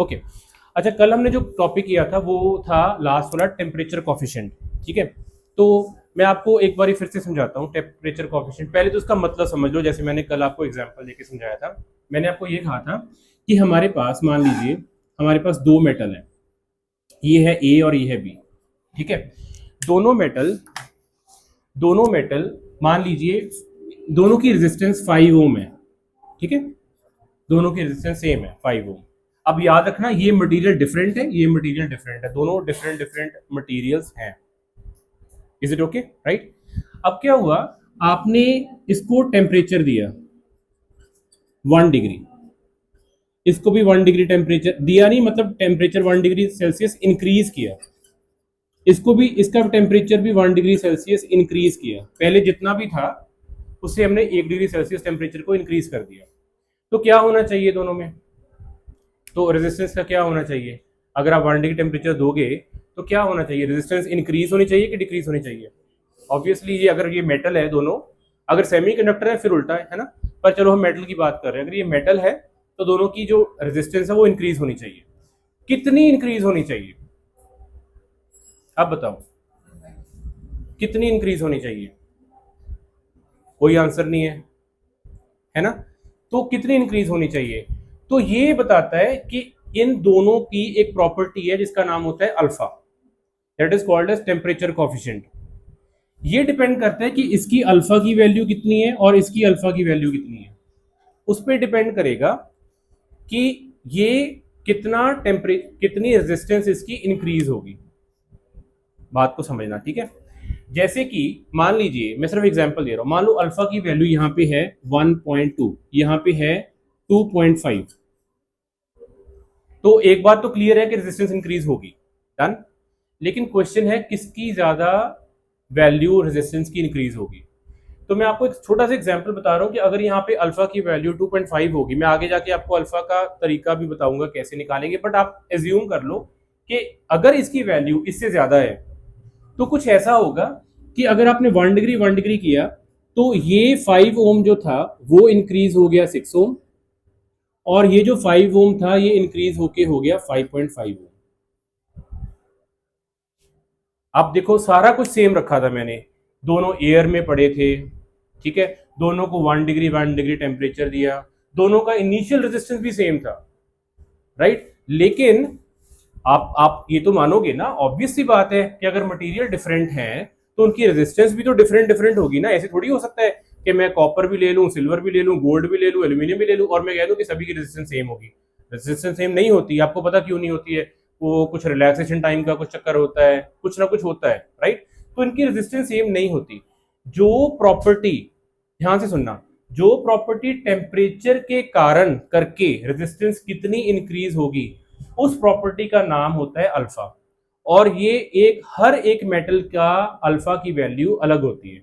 Okay. अच्छा, कल हमने जो टॉपिक किया था वो था लास्ट वाला टेम्परेचर कॉफिशिएंट। ठीक है, तो मैं आपको एक बार फिर से समझाता हूँ टेम्परेचर कॉफिशिएंट। पहले तो उसका मतलब समझ लो, जैसे मैंने कल आपको एग्जांपल देके समझाया था। मैंने आपको ये कहा था कि हमारे पास, मान लीजिए हमारे पास दो मेटल है, ये है ए और ये है बी। ठीक है, दोनों मेटल दोनों मेटल मान लीजिए दोनों की रेजिस्टेंस 5 ओम है। ठीक है, दोनों की रेजिस्टेंस सेम है 5 ओम। अब याद रखना, ये मटेरियल डिफरेंट है, ये मटेरियल डिफरेंट है, दोनों डिफरेंट डिफरेंट मटेरियल्स हैं। Is it okay, right? अब क्या हुआ, आपने इसको टेम्परेचर दिया 1 डिग्री, इसको भी 1 डिग्री टेम्परेचर दिया, नहीं मतलब टेम्परेचर 1 डिग्री सेल्सियस इंक्रीज किया, इसको भी, इसका टेम्परेचर भी 1 डिग्री सेल्सियस इंक्रीज किया। पहले जितना भी था उससे हमने 1 डिग्री सेल्सियस टेम्परेचर को इंक्रीज कर दिया। तो क्या होना चाहिए दोनों में? तो रेजिस्टेंस का क्या होना चाहिए? अगर आप 1 डिग्री टेम्परेचर दोगे तो क्या होना चाहिए? रेजिस्टेंस इंक्रीज होनी चाहिए कि डिक्रीज होनी चाहिए? ऑब्वियसली ये, अगर ये मेटल है दोनों, अगर सेमीकंडक्टर है फिर उल्टा है ना। पर चलो हम मेटल की बात कर रहे हैं, अगर ये मेटल है तो दोनों की जो रेजिस्टेंस है वो इंक्रीज होनी चाहिए। कितनी इंक्रीज होनी चाहिए? अब बताओ, कितनी इंक्रीज होनी चाहिए? कोई आंसर नहीं है ना। तो कितनी इंक्रीज होनी चाहिए? तो ये बताता है कि इन दोनों की एक प्रॉपर्टी है जिसका नाम होता है alpha, that is called as temperature coefficient. ये डिपेंड करता है कि इसकी अल्फा की वैल्यू कितनी है और इसकी अल्फा की वैल्यू कितनी है। उस पर डिपेंड करेगा कि ये कितनी रेजिस्टेंस इसकी इंक्रीज होगी। बात को समझना, ठीक है। जैसे कि मान लीजिए, मैं सिर्फ एग्जांपल दे रहा हूं, मान लो अल्फा की वैल्यू यहां पे है 1.2, यहां पे है 2.5। तो एक बात तो क्लियर है कि रेजिस्टेंस इंक्रीज होगी, डन। लेकिन क्वेश्चन है किसकी ज्यादा वैल्यू रेजिस्टेंस की इंक्रीज होगी। तो मैं आपको एक छोटा सा एग्जांपल बता रहा हूं कि अगर यहाँ पे अल्फा की वैल्यू 2.5 होगी, मैं आगे जाके आपको अल्फा का तरीका भी बताऊंगा कैसे निकालेंगे, बट आप एज्यूम कर लो कि अगर इसकी वैल्यू इससे ज्यादा है तो कुछ ऐसा होगा कि अगर आपने 1 डिग्री किया तो ये 5 ओम जो था वो इंक्रीज हो गया 6 ओम, और ये जो 5 ओम था ये इंक्रीज होके हो गया 5.5 ओम। अब देखो, सारा कुछ सेम रखा था मैंने, दोनों एयर में पड़े थे। ठीक है, दोनों को 1 डिग्री टेम्परेचर दिया, दोनों का इनिशियल रेजिस्टेंस भी सेम था, राइट। लेकिन आप ये तो मानोगे ना, ऑब्वियस सी बात है कि अगर मटेरियल डिफरेंट है तो उनकी रेजिस्टेंस भी तो डिफरेंट डिफरेंट होगी ना। ऐसे थोड़ी हो सकता है कि मैं कॉपर भी ले लूं, सिल्वर भी ले लूं, गोल्ड भी ले लूं, एल्यूमिनियम भी ले लूं और मैं कह दूं कि सभी की रेजिस्टेंस सेम होगी। रेजिस्टेंस सेम नहीं होती। आपको पता क्यों नहीं होती है? वो कुछ रिलैक्सेशन टाइम का कुछ चक्कर होता है, कुछ ना कुछ होता है, राइट। तो इनकी रेजिस्टेंस सेम नहीं होती। जो प्रॉपर्टी, ध्यान से सुनना, जो प्रॉपर्टी टेम्परेचर के कारण करके रेजिस्टेंस कितनी इंक्रीज होगी, उस प्रॉपर्टी का नाम होता है अल्फा। और ये हर एक मेटल का अल्फा की वैल्यू अलग होती है,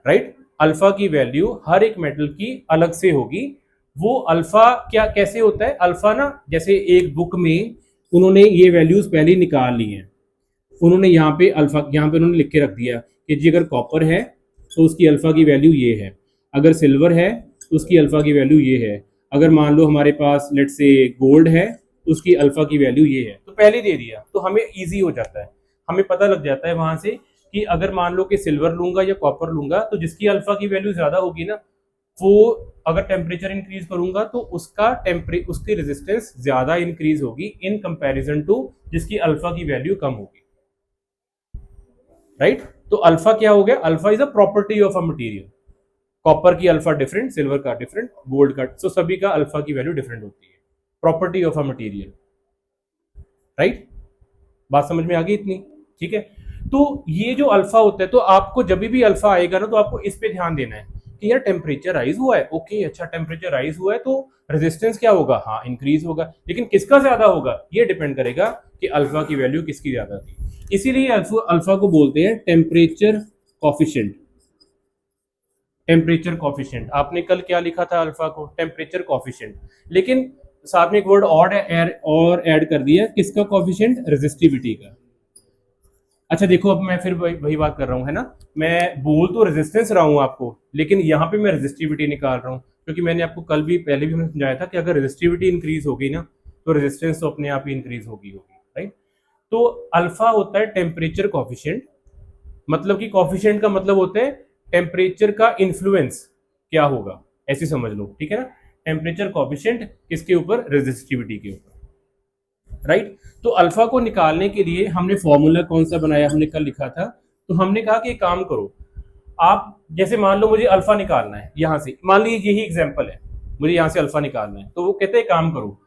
राइट। अल्फा की वैल्यू हर एक मेटल की अलग से होगी। वो अल्फा क्या कैसे होता है? अल्फा ना, जैसे एक बुक में उन्होंने ये वैल्यूज पहले निकाल ली हैं। उन्होंने यहाँ पे अल्फा, यहाँ पे उन्होंने लिख के रख दिया कि जी अगर कॉपर है तो उसकी अल्फा की वैल्यू ये है, अगर सिल्वर है तो उसकी अल्फा की वैल्यू ये है, अगर मान लो हमारे पास लेट से गोल्ड है तो उसकी अल्फा की वैल्यू ये है। तो पहले दे दिया तो हमें ईजी हो जाता है, हमें पता लग जाता है वहां से कि अगर मान लो कि सिल्वर लूंगा या कॉपर लूंगा तो जिसकी अल्फा की वैल्यू ज्यादा होगी ना, वो अगर टेम्परेचर इंक्रीज करूंगा तो उसकी रेजिस्टेंस ज्यादा इंक्रीज होगी इन कंपैरिजन टू जिसकी अल्फा की वैल्यू कम होगी, राइट। तो अल्फा क्या हो गया? Alpha is a property of a material. Copper की अल्फा डिफरेंट, सिल्वर का डिफरेंट, गोल्ड का, तो सभी का अल्फा की वैल्यू डिफरेंट होती है। Property of a material, right. बात समझ में आ गई इतनी? ठीक है। तो ये जो अल्फा होता है, तो आपको जब भी अल्फा आएगा ना तो आपको इस पे ध्यान देना है कि यार टेम्परेचर राइज हुआ है, ओके अच्छा टेम्परेचर राइज हुआ है तो रेजिस्टेंस क्या होगा? हाँ इंक्रीज होगा। लेकिन किसका ज्यादा होगा? ये डिपेंड करेगा कि अल्फा की वैल्यू किसकी ज्यादा थी। इसीलिए अल्फा को बोलते हैं टेम्परेचर कॉफिशिएंट। टेम्परेचर कॉफिशिएंट, आपने कल क्या लिखा था? अल्फा को टेम्परेचर कॉफिशिएंट। लेकिन साथ में एक वर्ड और ऐड कर दिया, किसका कॉफिशिएंट? रेजिस्टिविटी का। अच्छा देखो, अब मैं फिर वही बात कर रहा हूँ, है ना। मैं बोल तो रेजिस्टेंस रहा हूँ आपको, लेकिन यहाँ पे मैं रेजिस्टिविटी निकाल रहा हूँ। क्योंकि मैंने आपको कल भी पहले भी मैंने समझाया था कि अगर रेजिस्टिविटी इंक्रीज होगी ना तो रेजिस्टेंस तो अपने आप ही इंक्रीज होगी राइट। तो अल्फा होता है टेम्परेचर कॉफिशिएंट, मतलब कि कॉफिशिएंट का मतलब होता है टेम्परेचर का इन्फ्लुएंस क्या होगा, ऐसे समझ लो, ठीक है ना। टेम्परेचर कॉफिशिएंट किसके ऊपर, रेजिस्टिविटी के ऊपर, राइट। तो अल्फा को निकालने के लिए हमने फॉर्मूला कौन सा बनाया, हमने कल लिखा था। तो हमने कहा कि एक काम करो, आप जैसे मान लो मुझे अल्फा निकालना है, यहां से मान लीजिए यही एग्जांपल है, मुझे यहां से अल्फा निकालना है, तो वो कहते हैं काम करो,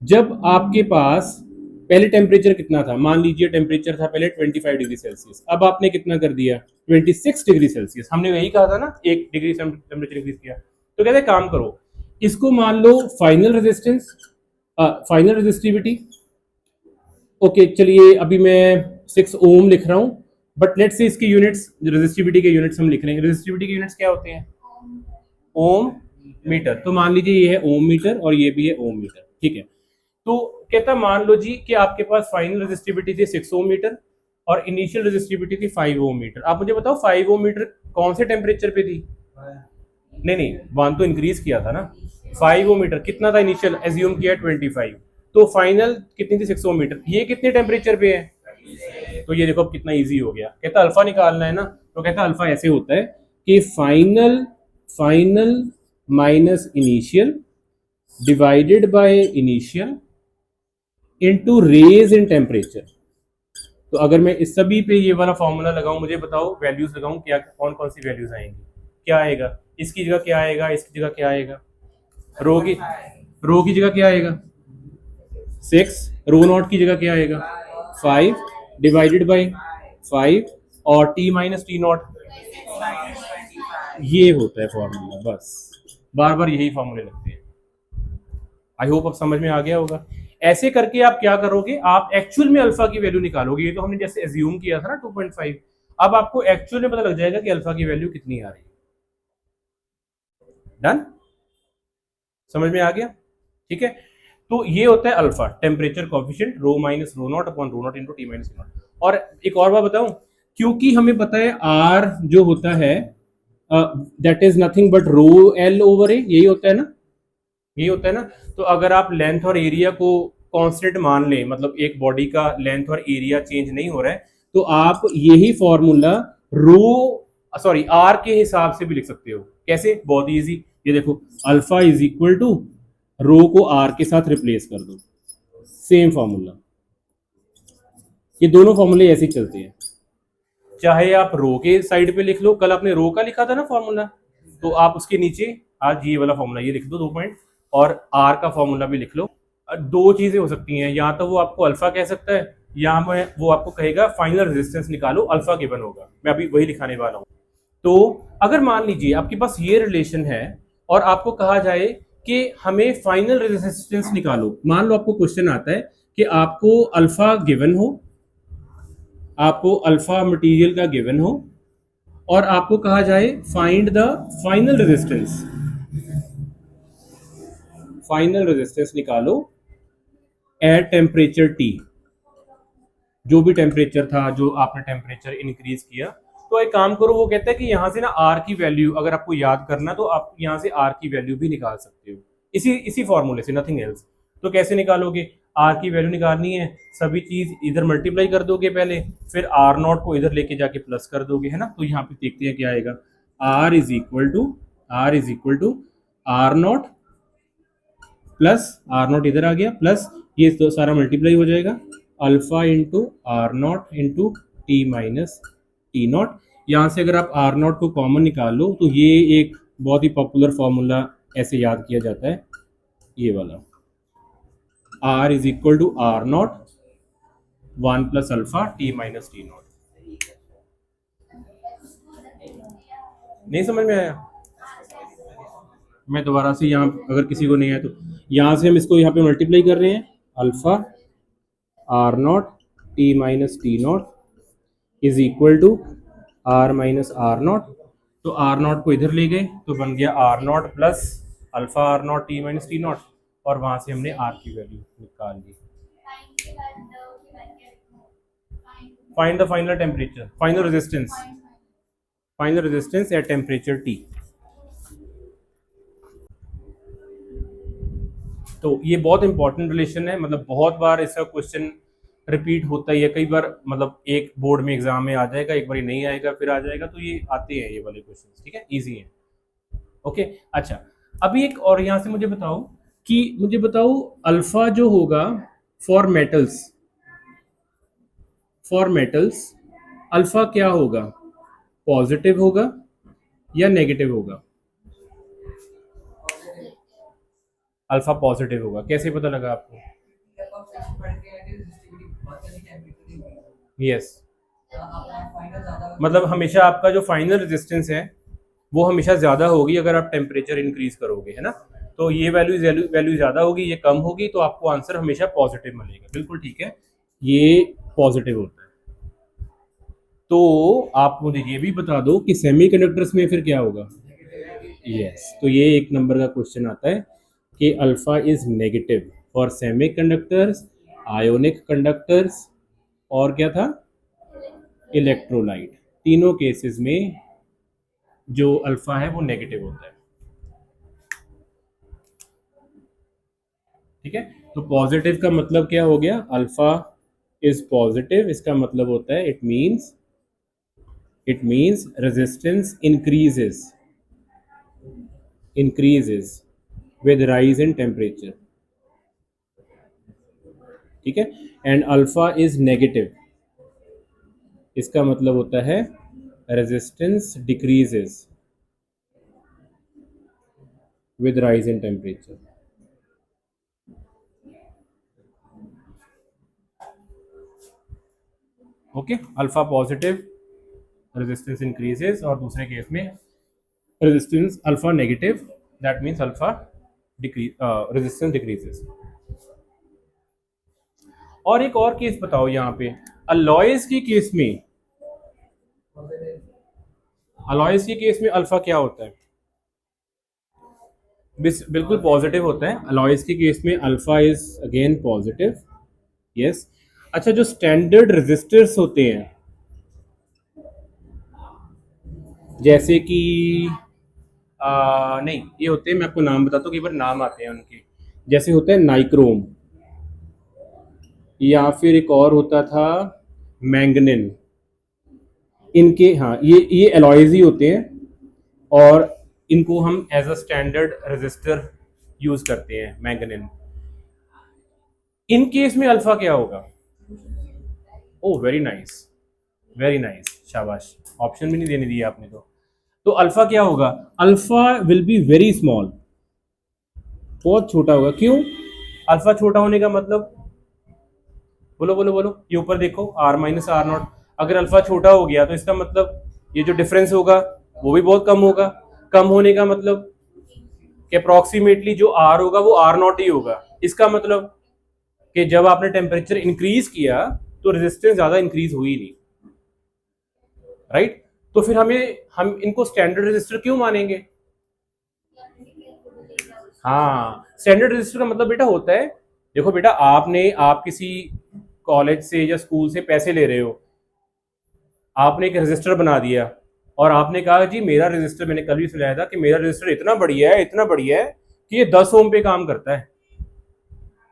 जब आपके पास पहले टेम्परेचर कितना था, मान लीजिए टेम्परेचर था पहले 25 डिग्री सेल्सियस, अब आपने कितना कर दिया 26 डिग्री सेल्सियस, हमने यही कहा था ना, 1 डिग्री टेम्परेचर इंक्रीज किया। तो कहते हैं काम करो, इसको मान लो final resistance, final resistivity, okay चलिए अभी मैं 6 ओम लिख रहा हूं, बट लेट्स से इसकी यूनिट्स, रेजिस्टिविटी के यूनिट्स हम लिख रहे हैं, रेजिस्टिविटी के यूनिट्स क्या होते हैं, ओम मीटर। तो मान लीजिए ये है ओम मीटर और ये भी है ओम मीटर, ठीक है। तो कहता मान लो जी कि आपके पास फाइनल रेजिस्टिविटी थी 6 ओम मीटर और इनिशियल रेजिस्टिविटी थी 5 ओम मीटर। आप मुझे बताओ 5 ओम मीटर कौन से टेम्परेचर पे थी, नहीं नहीं, वन तो इंक्रीज किया था ना। 5 ओम मीटर कितना था इनिशियल, एज्यूम किया 25, तो फाइनल कितनी थी 6 ओम मीटर, ये कितने टेम्परेचर पे है, तो ये देखो अब कितना इजी हो गया। कहता अल्फा निकालना है ना, तो कहता अल्फा ऐसे होता है कि final final minus initial divided by initial into raise in temperature. तो अगर मैं इस सभी पे ये वाला फॉर्मूला लगाऊं, मुझे बताओ वैल्यूज लगाऊं, क्या कौन कौन सी वैल्यूज आएंगी, क्या आएगा, इसकी जगह क्या आएगा, इसकी जगह क्या आएगा, रो की जगह क्या आएगा 6, रो नॉट की जगह क्या आएगा 5 डिवाइडेड बाय 5 और टी माइनस टी नॉट, ये होता है फॉर्मूला। बस बार बार यही फॉर्मूले लगते हैं। आई होप अब समझ में आ गया होगा। ऐसे करके आप क्या करोगे, आप एक्चुअल में अल्फा की वैल्यू निकालोगे। ये तो हमने जैसे एज्यूम किया था ना 2.5, अब आपको एक्चुअल में पता लग जाएगा कि अल्फा की वैल्यू कितनी आ रही है। डन, समझ में आ गया, ठीक है। तो ये होता है alpha, temperature coefficient rho minus rho naught upon rho naught into T minus T naught. और एक और बात बताऊं, क्योंकि हमें पता है आर जो होता है that is nothing but rho L over A, यही होता है ना, यही होता है ना। तो अगर आप लेंथ और एरिया को कांस्टेंट मान लें, मतलब एक बॉडी का लेंथ और एरिया चेंज नहीं हो रहा है, तो आप यही फॉर्मूला रो सॉरी आर के हिसाब से भी लिख सकते हो। कैसे, बहुत इजी, ये देखो अल्फा इज इक्वल टू रो को आर के साथ रिप्लेस कर दो, सेम फॉर्मूला। ये दोनों फॉर्मूले ऐसे ही चलते हैं, चाहे आप रो के साइड पे लिख लो, कल आपने रो का लिखा था ना फॉर्मूला, तो आप उसके नीचे आज ये वाला फॉर्मूला ये लिख दो 2 पॉइंट, और आर का फॉर्मूला भी लिख लो। दो चीजें हो सकती हैं, या तो वो आपको अल्फा कह सकता है, या वो आपको कहेगा फाइनल रेजिस्टेंस निकालो, अल्फा गिवन होगा। मैं अभी वही लिखाने वाला हूँ। तो अगर मान लीजिए आपके पास ये रिलेशन है और आपको कहा जाए कि हमें फाइनल रेजिस्टेंस निकालो, मान लो आपको क्वेश्चन आता है कि आपको अल्फा गिवन हो, आपको अल्फा मटेरियल का गिवन हो और आपको कहा जाए find the final resistance, final resistance निकालो एट टेम्परेचर टी, जो भी टेम्परेचर था, जो आपने टेम्परेचर इंक्रीज किया। तो एक काम करो, वो कहता है कि यहां से ना आर की वैल्यू अगर आपको याद करना तो आप यहां से आर की वैल्यू भी निकाल सकते हो, इसी फॉर्मूले से, नथिंग एल्स। तो कैसे निकालोगे, आर की वैल्यू निकालनी है, सभी चीज इधर मल्टीप्लाई कर दोगे पहले, फिर आर नॉट को इधर लेके जाके प्लस कर दोगे, है ना। तो यहाँ पे देखते हैं क्या आएगा, R is equal to R naught plus R naught इधर आ गया, प्लस ये तो सारा मल्टीप्लाई हो जाएगा, alpha into R naught into T minus T naught. यहाँ से अगर आप आर नॉट को कॉमन निकाल लो तो ये एक बहुत ही पॉपुलर फॉर्मूला ऐसे याद किया जाता है, ये वाला, R is equal to R naught 1 plus alpha T minus T naught. नहीं समझ में आया, मैं दोबारा से यहाँ, अगर किसी को नहीं आया तो यहाँ से हम इसको यहाँ पे मल्टीप्लाई कर रहे हैं, alpha R naught T minus T naught is equal to R minus R naught. तो आर नॉट को इधर ले गए तो बन गया R naught plus alpha R naught T minus T naught, और वहां से हमने आर की वैल्यू निकाल ली। Find the final temperature, final resistance at temperature T. तो ये बहुत इंपॉर्टेंट रिलेशन है, मतलब बहुत बार इसका क्वेश्चन रिपीट होता ही है, कई बार मतलब एक बोर्ड में एग्जाम में आ जाएगा, एक बार नहीं आएगा फिर आ जाएगा, तो ये आते हैं ये वाले क्वेश्चन, ठीक है, इजी है। ओके, अच्छा अभी एक और यहाँ से मुझे बताओ अल्फा जो होगा फॉर मेटल्स, अल्फा क्या होगा, पॉजिटिव होगा या नेगेटिव होगा? अल्फा पॉजिटिव होगा, कैसे पता लगा आपको? यस, मतलब हमेशा आपका जो फाइनल रेजिस्टेंस है वो हमेशा ज्यादा होगी अगर आप टेम्परेचर इंक्रीज करोगे, है ना। तो ये वैल्यू ज्यादा होगी, ये कम होगी, तो आपको आंसर हमेशा पॉजिटिव मिलेगा, बिल्कुल ठीक है, ये पॉजिटिव होता है। तो आप मुझे ये भी बता दो कि सेमीकंडक्टर्स में फिर क्या होगा? यस, तो ये एक नंबर का क्वेश्चन आता है कि alpha is negative for semiconductors, ionic conductors और क्या था, इलेक्ट्रोलाइट। तीनों केसेस में जो अल्फा है वो नेगेटिव होता है, ठीक है। तो पॉजिटिव का मतलब क्या हो गया, अल्फा इज पॉजिटिव, इसका मतलब होता है it means resistance increases with rise in temperature, ठीक है। एंड अल्फा इज नेगेटिव, इसका मतलब होता है resistance decreases with rise in temperature। Okay, alpha positive resistance increases, और दूसरे केस में resistance alpha negative, that means alpha resistance decreases. और एक और केस बताओ यहाँ पे, अलॉयज के केस में, अल्फा क्या होता है? बिल्कुल पॉजिटिव होता है, अलॉयज के केस में alpha is again positive, yes. अच्छा, जो स्टैंडर्ड रेजिस्टर्स होते हैं जैसे कि नहीं ये होते हैं, मैं आपको नाम बताता हूँ, कई बार नाम आते हैं उनके, जैसे होता है नाइक्रोम, या फिर एक और होता था मैंगनीन, इनके, हाँ ये एलॉयज ही होते हैं, और इनको हम as a standard resistor use करते हैं, मैंगनीन। इन केस में अल्फा क्या होगा? ओ वेरी नाइस, शाबाश, ऑप्शन भी नहीं देने दिया आपने तो अल्फा क्या होगा? Alpha will be very small, बहुत छोटा होगा। क्यों? अल्फा छोटा होने का मतलब, बोलो, ये ऊपर देखो, r माइनस आर नॉट, अगर अल्फा छोटा हो गया तो इसका मतलब ये जो डिफरेंस होगा वो भी बहुत कम होगा। कम होने का मतलब कि अप्रोक्सीमेटली जो r होगा वो r नॉट ही होगा। इसका मतलब कि जब आपने टेम्परेचर इंक्रीज किया तो रेजिस्टेंस ज्यादा इंक्रीज हुई नहीं, राइट। तो फिर हम इनको स्टैंडर्ड रेजिस्टर क्यों मानेंगे? हाँ, स्टैंडर्ड रेजिस्टर का मतलब बेटा होता है, देखो बेटा, आप किसी कॉलेज से या स्कूल से पैसे ले रहे हो, आपने एक रजिस्टर बना दिया और आपने कहा जी मेरा रजिस्टर, मैंने कल भी सुनाया था कि मेरा रजिस्टर इतना बढ़िया है कि ये 10 ओम पे काम करता है,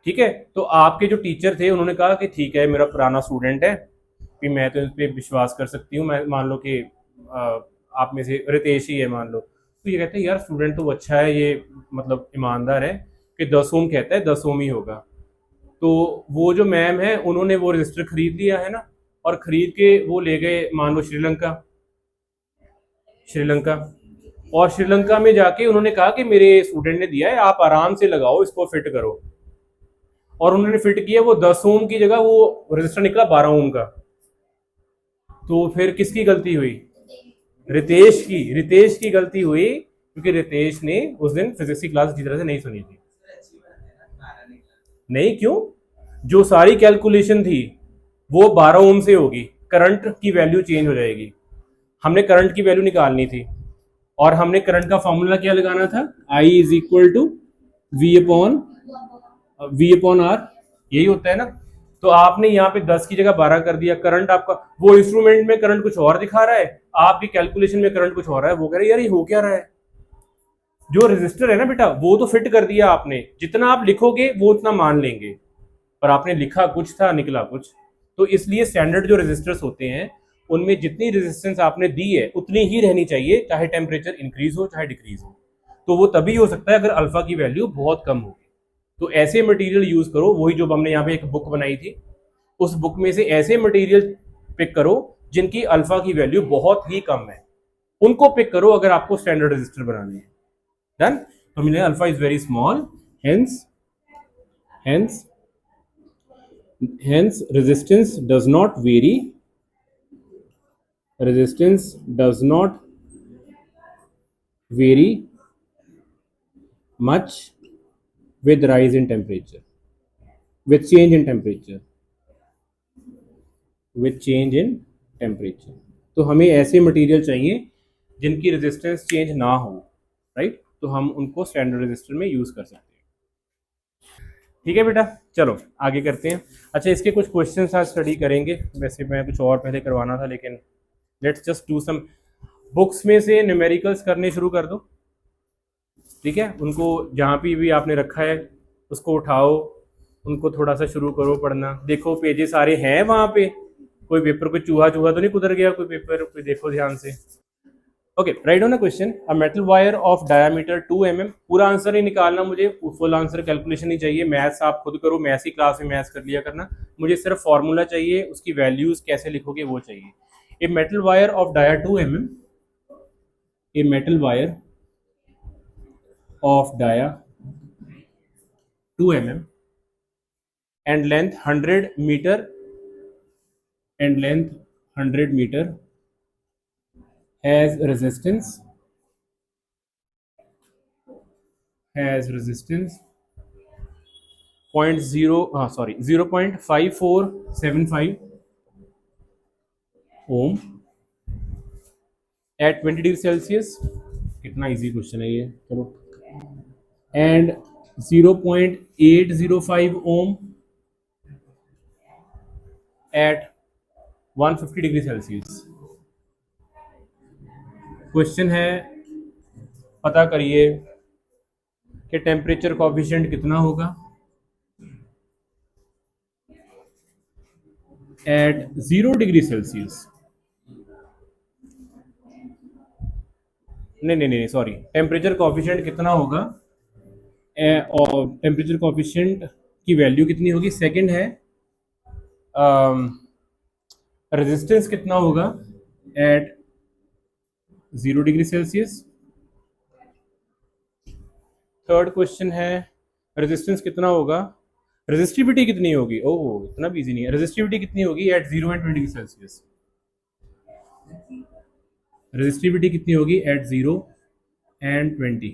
ठीक है। तो आपके जो टीचर थे उन्होंने कहा कि ठीक है, मेरा पुराना स्टूडेंट है, कि मैं तो इस पर विश्वास कर सकती हूँ, मैं मान लो कि आप में से रितेश ही है मान लो, तो ये कहते हैं यार स्टूडेंट तो अच्छा है, ये मतलब ईमानदार है, कि 10 ओम कहता है 10 ओम ही होगा। तो वो जो मैम है उन्होंने वो रजिस्टर खरीद लिया है ना, और खरीद के वो ले गए मान लो श्रीलंका, और श्रीलंका में जाके उन्होंने कहा कि मेरे स्टूडेंट ने दिया है, आप आराम से लगाओ, इसको फिट करो, और उन्होंने फिट किया, वो 10 ओम की जगह वो रजिस्टर निकला 12 ओम का। तो फिर किसकी गलती हुई? रितेश की गलती हुई, क्योंकि रितेश ने उस दिन फिजिक्स की क्लास अच्छी तरह से नहीं सुनी थी। नहीं, क्यों? जो सारी कैलकुलेशन थी वो 12 ओम से होगी, करंट की वैल्यू चेंज हो जाएगी, हमने करंट की वैल्यू निकालनी थी, और हमने करंट का फॉर्मूला क्या लगाना था, I is equal to V upon R, यही होता है ना। तो आपने यहाँ पे 10 की जगह 12 कर दिया, करंट आपका, वो इंस्ट्रूमेंट में करंट कुछ और दिखा रहा है, आपकी कैलकुलेशन में करंट कुछ और है, वो कह रहे यार ये हो क्या रहा है, जो रजिस्टर है ना बेटा, वो तो फिट कर दिया आपने, जितना आप लिखोगे वो उतना मान लेंगे, पर आपने लिखा कुछ था, निकला कुछ। तो इसलिए स्टैंडर्ड जो रजिस्टर्स होते हैं उनमें जितनी रेजिस्टेंस आपने दी है उतनी ही रहनी चाहिए, चाहे टेम्परेचर इंक्रीज हो चाहे डिक्रीज हो। तो वो तभी हो सकता है अगर अल्फा की वैल्यू बहुत कम होगी। तो ऐसे मटेरियल यूज करो, वही जो हमने यहाँ पे एक बुक बनाई थी, उस बुक में से ऐसे मटेरियल पिक करो जिनकी अल्फा की वैल्यू बहुत ही कम है, उनको पिक करो अगर आपको स्टैंडर्ड रजिस्टर बनाने हैं। डन। तो मिले alpha is very small, hence hence hence resistance does not vary, resistance does not vary much with rise in temperature, with change in temperature, with change in temperature। तो हमें ऐसे material चाहिए जिनकी resistance change ना हो, right. तो हम उनको स्टैंडर्ड रेजिस्टर में यूज कर सकते हैं। ठीक है बेटा, चलो आगे करते हैं। अच्छा, इसके कुछ क्वेश्चंस आज स्टडी करेंगे, वैसे मैं कुछ और पहले करवाना था, लेकिन let's just do some. Books में से न्यूमेरिकल्स करने शुरू कर दो, ठीक है। उनको जहाँ भी आपने रखा है उसको उठाओ, उनको थोड़ा सा शुरू करो पढ़ना। देखो पेजेस सारे हैं वहाँ पे, कोई पेपर कोई चूहा चूहा तो नहीं कुदर गया कोई पेपर, कोई देखो ध्यान से। Okay, right on a question, a metal wire of diameter 2 mm। पूरा आंसर नहीं निकालना मुझे, फुल आंसर कैलकुलेशन नहीं चाहिए, मैथ्स आप खुद करो, मैथ्स ही क्लास में मैथ्स कर लिया करना। मुझे सिर्फ फॉर्मूला चाहिए, उसकी वैल्यूज कैसे लिखोगे वो चाहिए। A metal wire of dia 2 mm, a metal wire of dia 2 mm and length 100 meter, and length 100 meter has resistance 0.5475 ohm at 20 degree Celsius. कितना इजी क्वेश्चन है ये, चलो। And 0.805 ohm at 150 degree Celsius. Question है, पता करिए कि temperature coefficient कितना होगा एट 0 डिग्री सेल्सियस। नहीं सॉरी, टेम्परेचर कोएफिशिएंट कितना होगा, और टेम्परेचर कोएफिशिएंट की वैल्यू कितनी होगी। सेकंड है रेजिस्टेंस कितना होगा at 0 degree Celsius. Third question है रेजिस्टेंस कितना होगा, रेजिस्टिविटी कितनी होगी। ओह, इतना भी इजी नहीं है। रेजिस्टिविटी कितनी होगी at 0 and 20 degree Celsius. Resistivity कितनी होगी एट 0 एंड 20।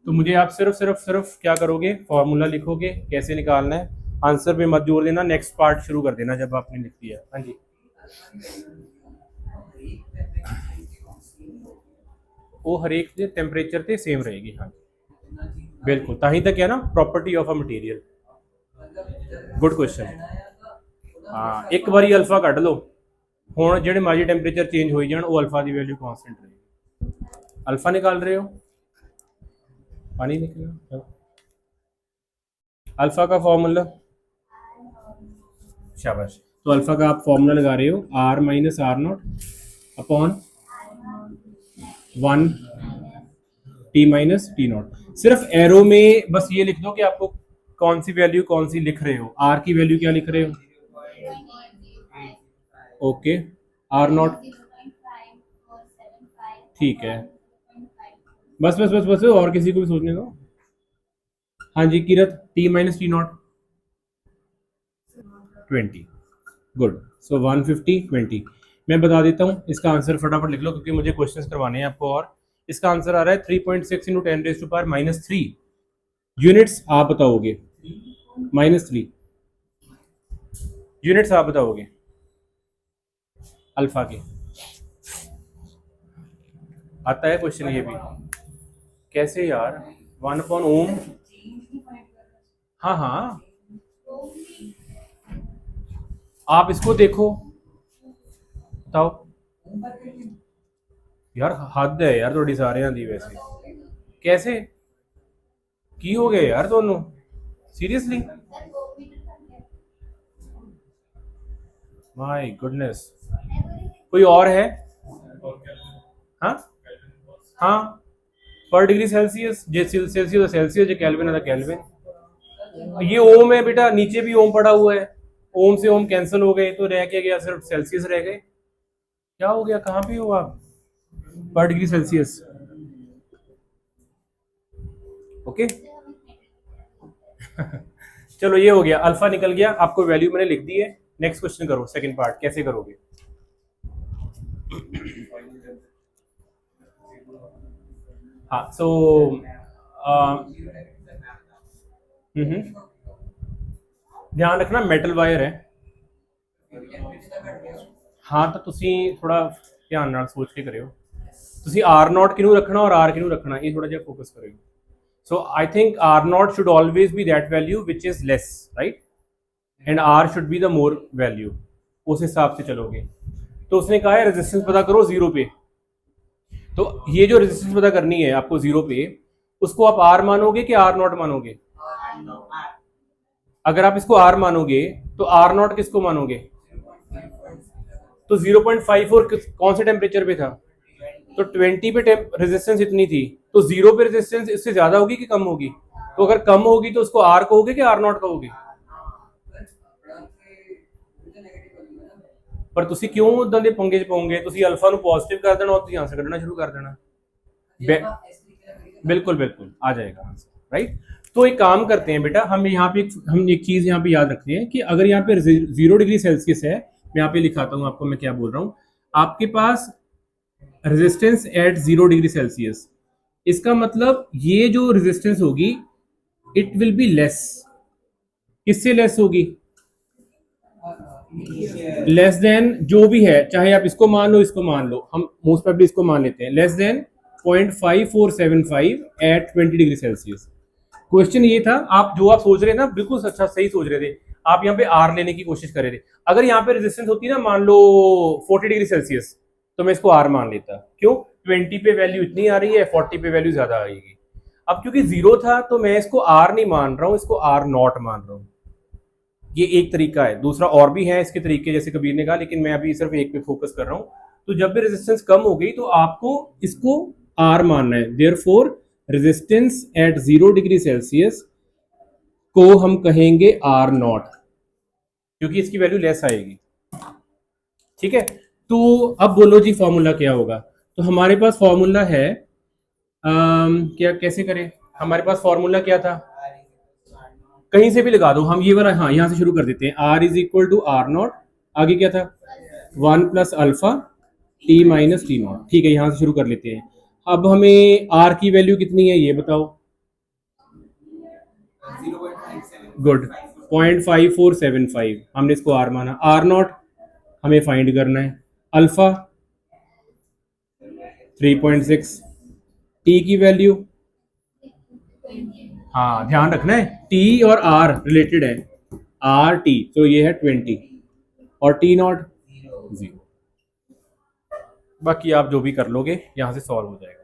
तो मुझे आप सिर्फ क्या करोगे, फॉर्मूला लिखोगे, कैसे निकालना है। आंसर पे मत जोर देना, नेक्स्ट पार्ट शुरू कर देना जब आपने लिख दिया। हाँ जी, वो हर एक टेम्परेचर ते सेम रहेगी। हाँ बिल्कुल, ताही तक है ना property of a material. Good question. हाँ, एक बारी अल्फा कट लो, हुण जिहड़े मर्जी टेम्परेचर चेंज हो जाण, वो अल्फा की वैल्यू कॉन्स्टेंट रहेगी। अल्फा निकाल रहे हो, पानी निकला। अल्फा का फॉर्मूला, शाबाश। तो अल्फा का आप फॉर्मूला लगा रहे हो, R minus R naught upon 1 T minus T naught. सिर्फ एरो में बस ये लिख दो कि आपको कौन सी वैल्यू कौन सी लिख रहे हो। आर की वैल्यू क्या लिख रहे हो, ओके, आर नॉट, ठीक है। बस बस बस बस, और किसी को भी सोचने दो। हाँ जी Kirat, T minus T naught 20। Good, so 150 20। मैं बता देता हूँ इसका आंसर, फटाफट लिख लो क्योंकि मुझे क्वेश्चंस करवाने हैं आपको। और इसका आंसर आ रहा है 3.6 into 10 raise to power -3 units. आप बताओगे -3 यूनिट्स, आप बताओगे अल्फा के। आता है क्वेश्चन ये भी, कैसे यार, 1 अपॉन ओम। हाँ हाँ, आप इसको देखो, बताओ यार, हद है यार थोड़ी सारे दी वैसे। कैसे की हो गए यार दोनों, सीरियसली, माय गुडनेस। कोई और है? हाँ हाँ, पर डिग्री सेल्सियस, जे सेल्सियस है सेल्सियस, जो केल्विन है केल्विन। ये ओम है बेटा, नीचे भी ओम पड़ा हुआ है, ओम से ओम कैंसिल हो गए तो रह क्या गया, सिर्फ सेल्सियस रह गए। क्या हो गया, कहाँ पे हो आप? पर डिग्री सेल्सियस। ओके चलो ये हो गया, अल्फा निकल गया, आपको वैल्यू मैंने लिख दी है। नेक्स्ट क्वेश्चन करो, सेकंड पार्ट कैसे करोगे? हाँ सो ध्यान रखना मेटल वायर है। हाँ तो तुसी थोड़ा ध्यान नाल सोच के करियो, तुसी आर नॉट किनू रखना और आर किनू रखना, ये थोड़ा जिहा फोकस करियो। So I think R naught should always be that value which is less, right, and R should be the more value, उस हिसाब से चलोगे। तो उसने कहा है रेजिस्टेंस पता करो जीरो पे, तो ये जो रेजिस्टेंस पता करनी है आपको जीरो पे, उसको आप आर मानोगे कि आर नॉट मानोगे? अगर आप इसको आर मानोगे तो आर नॉट किसको मानोगे? तो 0.54 कौन से टेम्परेचर पे था? तो 20 पे रेजिस्टेंस इतनी थी, तो जीरो पे रेजिस्टेंस इससे ज्यादा होगी कि कम होगी? तो अगर कम होगी तो उसको आर कहोगे कि आर नॉट कहोगे? पर तुसी क्यों उदां दे पंगे च पाओगे? तुसी अल्फा नु पॉजिटिव कर देना और तुसी आंसर कढ़ना शुरू कर देना। बिल्कुल बिल्कुल आ जाएगा आंसर, राइट। तो एक काम करते हैं बेटा, हम यहाँ पे हम एक चीज यहाँ पे याद रखते हैं कि अगर यहाँ पे 0 डिग्री सेल्सियस है, मैं यहाँ पे लिखाता हूँ आपको मैं क्या बोल रहा हूँ। आपके पास रेजिस्टेंस एट 0 डिग्री सेल्सियस, इसका मतलब ये जो रेजिस्टेंस होगी इट विल बी लेस। किससे लेस होगी? लेस देन जो भी है, चाहे आप इसको मान लो इसको मान लो, हम मोस्ट प्रोबेबली इसको मान लेते हैं, less than 0.5475 at 20 degree Celsius. Question ये था, आप जो आप सोच रहे थे ना बिल्कुल अच्छा सही सोच रहे थे, आप यहाँ पे आर लेने की कोशिश कर रहे थे। अगर यहाँ पे रेजिस्टेंस होती ना मान लो 40 डिग्री सेल्सियस, तो मैं इसको आर मान लेता। क्यों? 20 पे वैल्यू इतनी आ रही है, 40 पे वैल्यू ज्यादा आएगी। अब क्योंकि जीरो था तो मैं इसको आर नहीं मान रहा हूँ, इसको आर नॉट मान रहा हूँ। ये एक तरीका है, दूसरा और भी है इसके तरीके जैसे कबीर ने कहा, लेकिन मैं अभी सिर्फ एक पे फोकस कर रहा हूँ। तो जब भी रेजिस्टेंस कम हो गई तो आपको इसको आर मानना है, therefore resistance at 0 degree Celsius को हम कहेंगे आर नॉट, क्योंकि इसकी वैल्यू लेस आएगी। ठीक है, तो अब बोलो जी फॉर्मूला क्या होगा? तो हमारे पास फॉर्मूला है, क्या कैसे करें? हमारे पास फॉर्मूला क्या था? कहीं से भी लगा दो, हम ये वाला, हाँ यहाँ से शुरू कर देते हैं। R is equal to R naught, आगे क्या था? 1+α टी माइनस टी नॉट। ठीक है, यहाँ से शुरू कर लेते हैं। अब हमें आर की वैल्यू कितनी है ये बताओ? गुड, 0.5475 हमने इसको आर माना। आर नॉट हमें फाइंड करना है, अल्फा 3.6, टी की वैल्यू, हाँ ध्यान रखना है टी और आर रिलेटेड है, आर टी, तो ये है 20 और टी नॉट 0। बाकी आप जो भी कर लोगे यहां से सॉल्व हो जाएगा।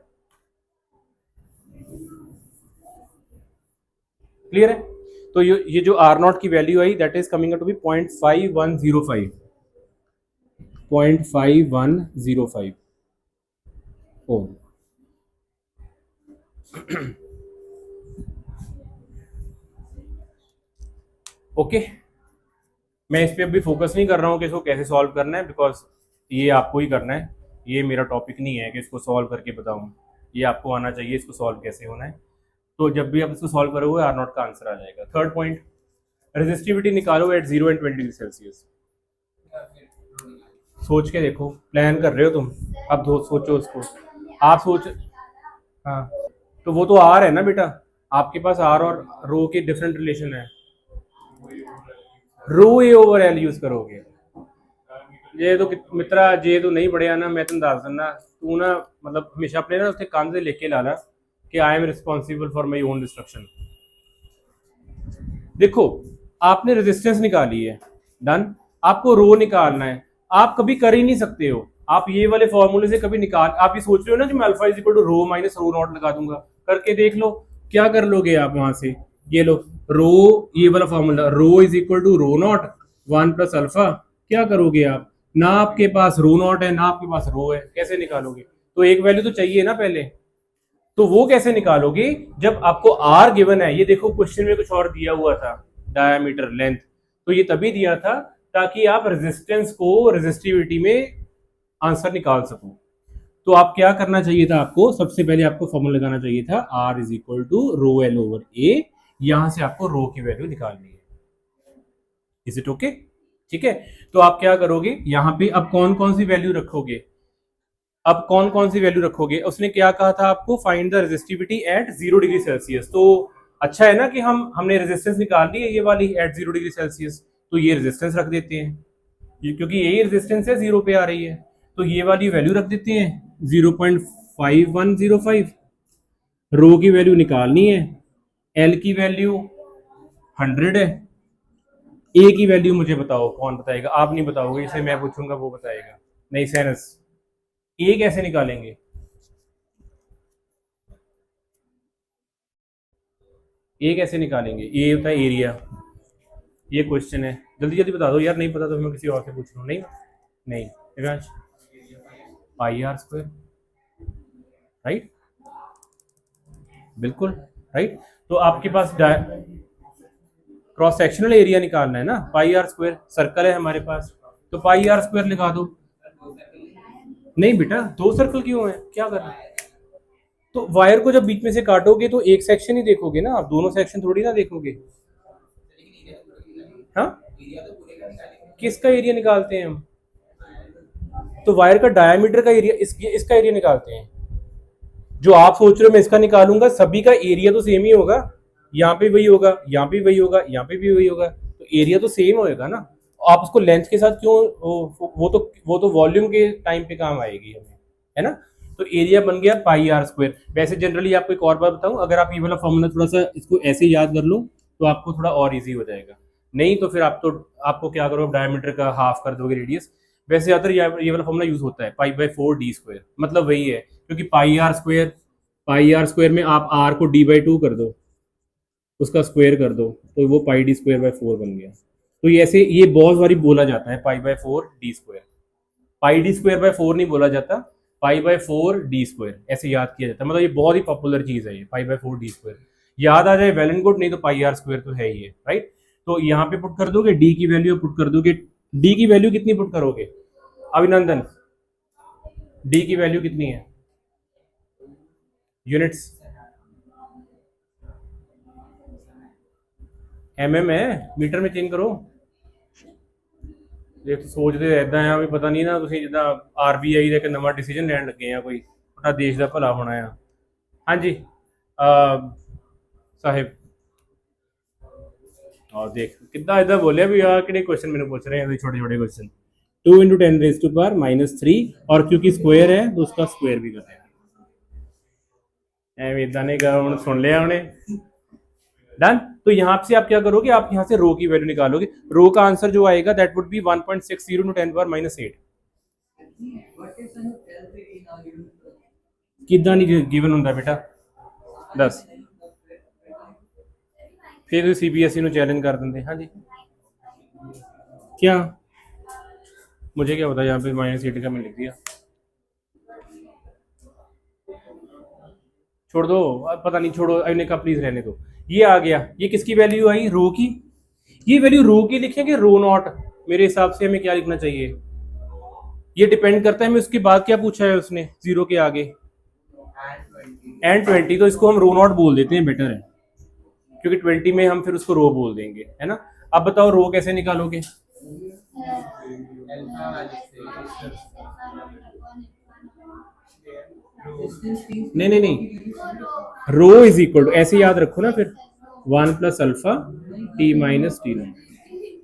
क्लियर है? तो ये जो आर नॉट की वैल्यू आई that is coming to be 0.5105, 0.5105 ohm. Okay, मैं इस पे अभी फोकस नहीं कर रहा हूँ कि इसको कैसे सॉल्व करना है, बिकॉज ये आपको ही करना है, ये मेरा टॉपिक नहीं है कि इसको सॉल्व करके बताऊँ, ये आपको आना चाहिए इसको सॉल्व कैसे होना है। तो जब भी आप इसको सॉल्व करोगे आर नॉट का आंसर आ जाएगा। थर्ड पॉइंट, रेजिस्टिविटी निकालो एट 0 एंड 20 डिग्री सेल्सियस। सोच के देखो, प्लान कर रहे हो तुम, अब दो सोचो उसको, आप सोच, हाँ तो वो तो आर है ना बेटा, आपके पास आर और रो के डिफरेंट रिलेशन है, रो ए ओवर एल यूज करोगे। ये तो मित्रा जे तो नहीं पढ़िया ना, मैं तुम दस दिना, तू ना मतलब हमेशा अपने ना उसके कान से लेके ला कि I am responsible for my own destruction. देखो आपने रेजिस्टेंस निकाली है, डन, आपको रो निकालना है, आप कभी कर ही नहीं सकते हो, आप ये वाले फॉर्मूले से कभी निकाल, आप ये सोच रहे हो ना कि मैं alpha is equal to rho minus rho naught लगा दूंगा, करके देख लो, क्या कर लोगे आप वहां से, ये लो रो, ये वाला formula rho is equal to rho naught 1 + alpha, क्या करोगे आप, ना आपके पास रो नॉट है ना आपके पास रो है, कैसे निकालोगे, तो एक वैल्यू तो चाहिए ना पहले, तो वो कैसे निकालोगे जब आपको आर गिवन है, ये देखो क्वेश्चन में कुछ और दिया हुआ था, डायमीटर लेंथ, तो ये तभी दिया था ताकि आप रेजिस्टेंस को रेजिस्टिविटी में आंसर निकाल सको। तो आप क्या करना चाहिए था, आपको सबसे पहले आपको फॉर्मूला लगाना चाहिए था R is equal to rho L over A, यहां से आपको रो की वैल्यू निकालनी है। Is it okay? ठीक है, तो आप क्या करोगे यहां पे, अब कौन कौन सी वैल्यू रखोगे, अब कौन कौन सी वैल्यू रखोगे, उसने क्या कहा था आपको, find the resistivity eight 0 degree Celsius, तो अच्छा है ना कि हमने रेजिस्टेंस निकाल ली है ये वाली एट 0 डिग्री सेल्सियस, तो ये रेजिस्टेंस रख देते हैं, क्योंकि यही रेजिस्टेंस है 0 पे आ रही है, तो ये वाली वैल्यू रख देते हैं 0.5105, रो की वैल्यू निकालनी है, एल की वैल्यू 100 है, ए की वैल्यू मुझे बताओ, कौन बताएगा, आप नहीं बताओगे, इसे मैं पूछूंगा वो बताएगा, नहीं सैनस, ए कैसे निकालेंगे, ए कैसे निकालेंगे, ए होता है एरिया, ये क्वेश्चन है, जल्दी जल्दी बता दो यार, नहीं पता तो मैं किसी और से पूछ लूँ, नहीं नहीं दिव्यांश, पाई आर स्क्वायर, राइट, बिल्कुल राइट, तो आपके पास क्रॉस सेक्शनल एरिया निकालना है ना, पाई आर स्क्वायर, सर्कल है हमारे पास, तो पाई आर स्क्वायर लिखा दो, नहीं बेटा 2 सर्कल क्यों है, क्या करना है, तो वायर को जब बीच में से काटोगे तो एक सेक्शन ही देखोगे ना, आप दोनों सेक्शन थोड़ी ना देखोगे, हाँ किसका एरिया निकालते हैं हम, तो वायर का डायमीटर का एरिया, इसका एरिया निकालते हैं, जो आप सोच रहे हो मैं इसका निकालूंगा, सभी का एरिया तो सेम ही होगा, यहाँ पे वही होगा, यहाँ पे वही होगा, यहाँ पे भी वही होगा, तो एरिया तो सेम होएगा ना, आप उसको लेंथ के साथ क्यों, वो तो वॉल्यूम के टाइम पे काम आएगी हमें, है ना, तो एरिया बन गया पाई आर स्क्वायर। वैसे जनरली आपको एक और बात बताऊं, अगर आप ये वाला फॉर्मूला थोड़ा सा इसको ऐसे याद कर लो तो आपको थोड़ा और इजी हो जाएगा, नहीं तो फिर आपको क्या करो, डायमीटर का हाफ कर दोगे रेडियस, वैसे ज्यादातर ये वाला फॉर्मूला यूज होता है, पाई/4d², मतलब वही है, क्योंकि पाई आर स्क्वायर में आप आर को d/2 कर दो, उसका स्क्वायर कर दो, तो वो πd²/4 बन गया, तो ये ऐसे ये बहुत बारी बोला जाता है π/4d², πd²/4 नहीं बोला जाता, π/4d², ऐसे याद किया जाता है, मतलब ये बहुत ही पॉपुलर चीज है ये π/4d², याद आ जाए वेल एंड गुड, नहीं तो पाई आर स्क्वायर तो है ही है, राइट, तो यहाँ पे पुट कर दोगे डी की वैल्यू, पुट कर दोगे डी की वैल्यू कितनी पुट करोगे अभिनंदन, डी की वैल्यू कितनी है, यूनिट्स है, मीटर में चेंज करो, ਜੇ ਤੁਸੀਂ ਸੋਚਦੇ ਇਦਾਂ ਆ ਵੀ ਪਤਾ ਨਹੀਂ ਨਾ, ਤੁਸੀਂ ਜਿੱਦਾਂ ਆਰਬੀਆਈ ਦਾ ਇੱਕ ਨਵਾਂ ਡਿਸੀਜਨ ਲੈਣ ਲੱਗੇ ਆ, ਕੋਈ ਤੁਹਾਡਾ ਦੇਸ਼ ਦਾ ਭਲਾ ਹੋਣਾ ਆ, ਹਾਂਜੀ ਸਾਹਿਬ, और देख कितना इधर बोलिया भी यार कितने क्वेश्चन मैंने पूछ रहे हैं, छोटे छोटे क्वेश्चन, 2 × 10⁻³ और क्योंकि स्क्वायर है तो उसका स्क्वायर भी कर रहे हैं, इदा नहीं कर, सुन लिया उन्हें, डन। तो यहाँ से आप क्या करोगे, आप यहाँ से रो की वैल्यू निकालोगे, रो का आंसर जो आएगा दैट वुड बी 1.60 × 10⁻⁸। किदा नहीं गिवन होंगे बेटा, दस फिर CBSE ਨੂੰ चैलेंज कर देंगे, हाँ जी क्या, मुझे क्या पता, यहाँ पे -8 का मैंने लिख दिया, छोड़ दो, पता नहीं, छोड़ो इन्हें का प्लीज रहने दो, ये आ गया, ये किसकी वैल्यू आई, रो की, ये वैल्यू रो की लिखेंगे, रो नॉट, मेरे हिसाब से हमें क्या लिखना चाहिए, ये डिपेंड करता है हमें उसके बाद क्या पूछा है उसने, 0 के आगे n20, तो इसको हम रो नॉट बोल देते हैं, बेटर है, क्योंकि 20 में हम फिर उसको रो बोल देंगे, है ना। अब बताओ रो कैसे निकालोगे, नहीं नहीं नहीं, रो इज इक्वल टू, ऐसे याद रखो ना फिर, 1+α t -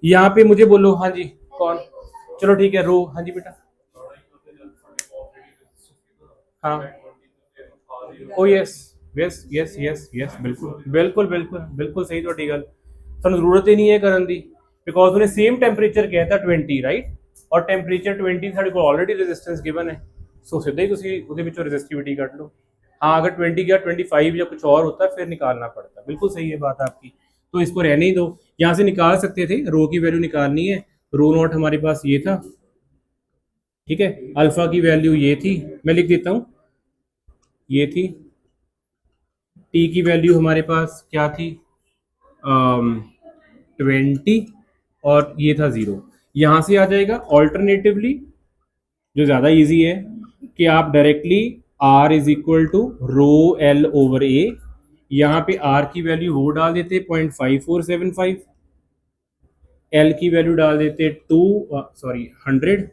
यहाँ पे मुझे बोलो, हाँ जी कौन, चलो ठीक है, रो, हाँ जी बेटा, हाँ ओ yes yes yes yes yes, बिल्कुल बिल्कुल बिल्कुल बिल्कुल सही, तो गल ਸਾਨੂੰ ਜ਼ਰੂਰਤ ਹੀ ਨਹੀਂ ਹੈ ਕਰਨ ਦੀ, ਬਿਕੋਜ਼ ਉਹਨੇ ਸੇਮ ਟੈਂਪਰੇਚਰ ਕਿਹਾ था 20, ਰਾਈਟ, ਔਰ ਟੈਂਪਰੇਚਰ 20 ਸਾਡੇ ਕੋਲ ਆਲਰੇਡੀ ਰੈਜ਼ਿਸਟੈਂਸ ਗਿਵਨ ਹੈ, ਸੋ ਸਿੱਧਾ ਹੀ ਤੁਸੀਂ ਉਹਦੇ ਵਿੱਚੋਂ ਰੈਜ਼ਿਸਟਿਵਿਟੀ ਕੱਢ ਲਓ, हाँ अगर 20 या 25 या कुछ और होता फिर निकालना पड़ता। बिल्कुल सही है बात आपकी, तो इसको रहने ही दो। यहाँ से निकाल सकते थे, रो की वैल्यू निकालनी है, रो नॉट हमारे पास ये था, ठीक है, अल्फा की वैल्यू ये थी, मैं लिख देता हूँ, ये थी, टी की वैल्यू हमारे पास क्या थी, 20, और ये था 0। यहाँ से आ जाएगा ऑल्टरनेटिवली, जो ज़्यादा इजी है, कि आप directly r is equal to rho L over A, यहाँ पे r की वैल्यू वो डाल देते 0.5475, l की वैल्यू डाल देते 100,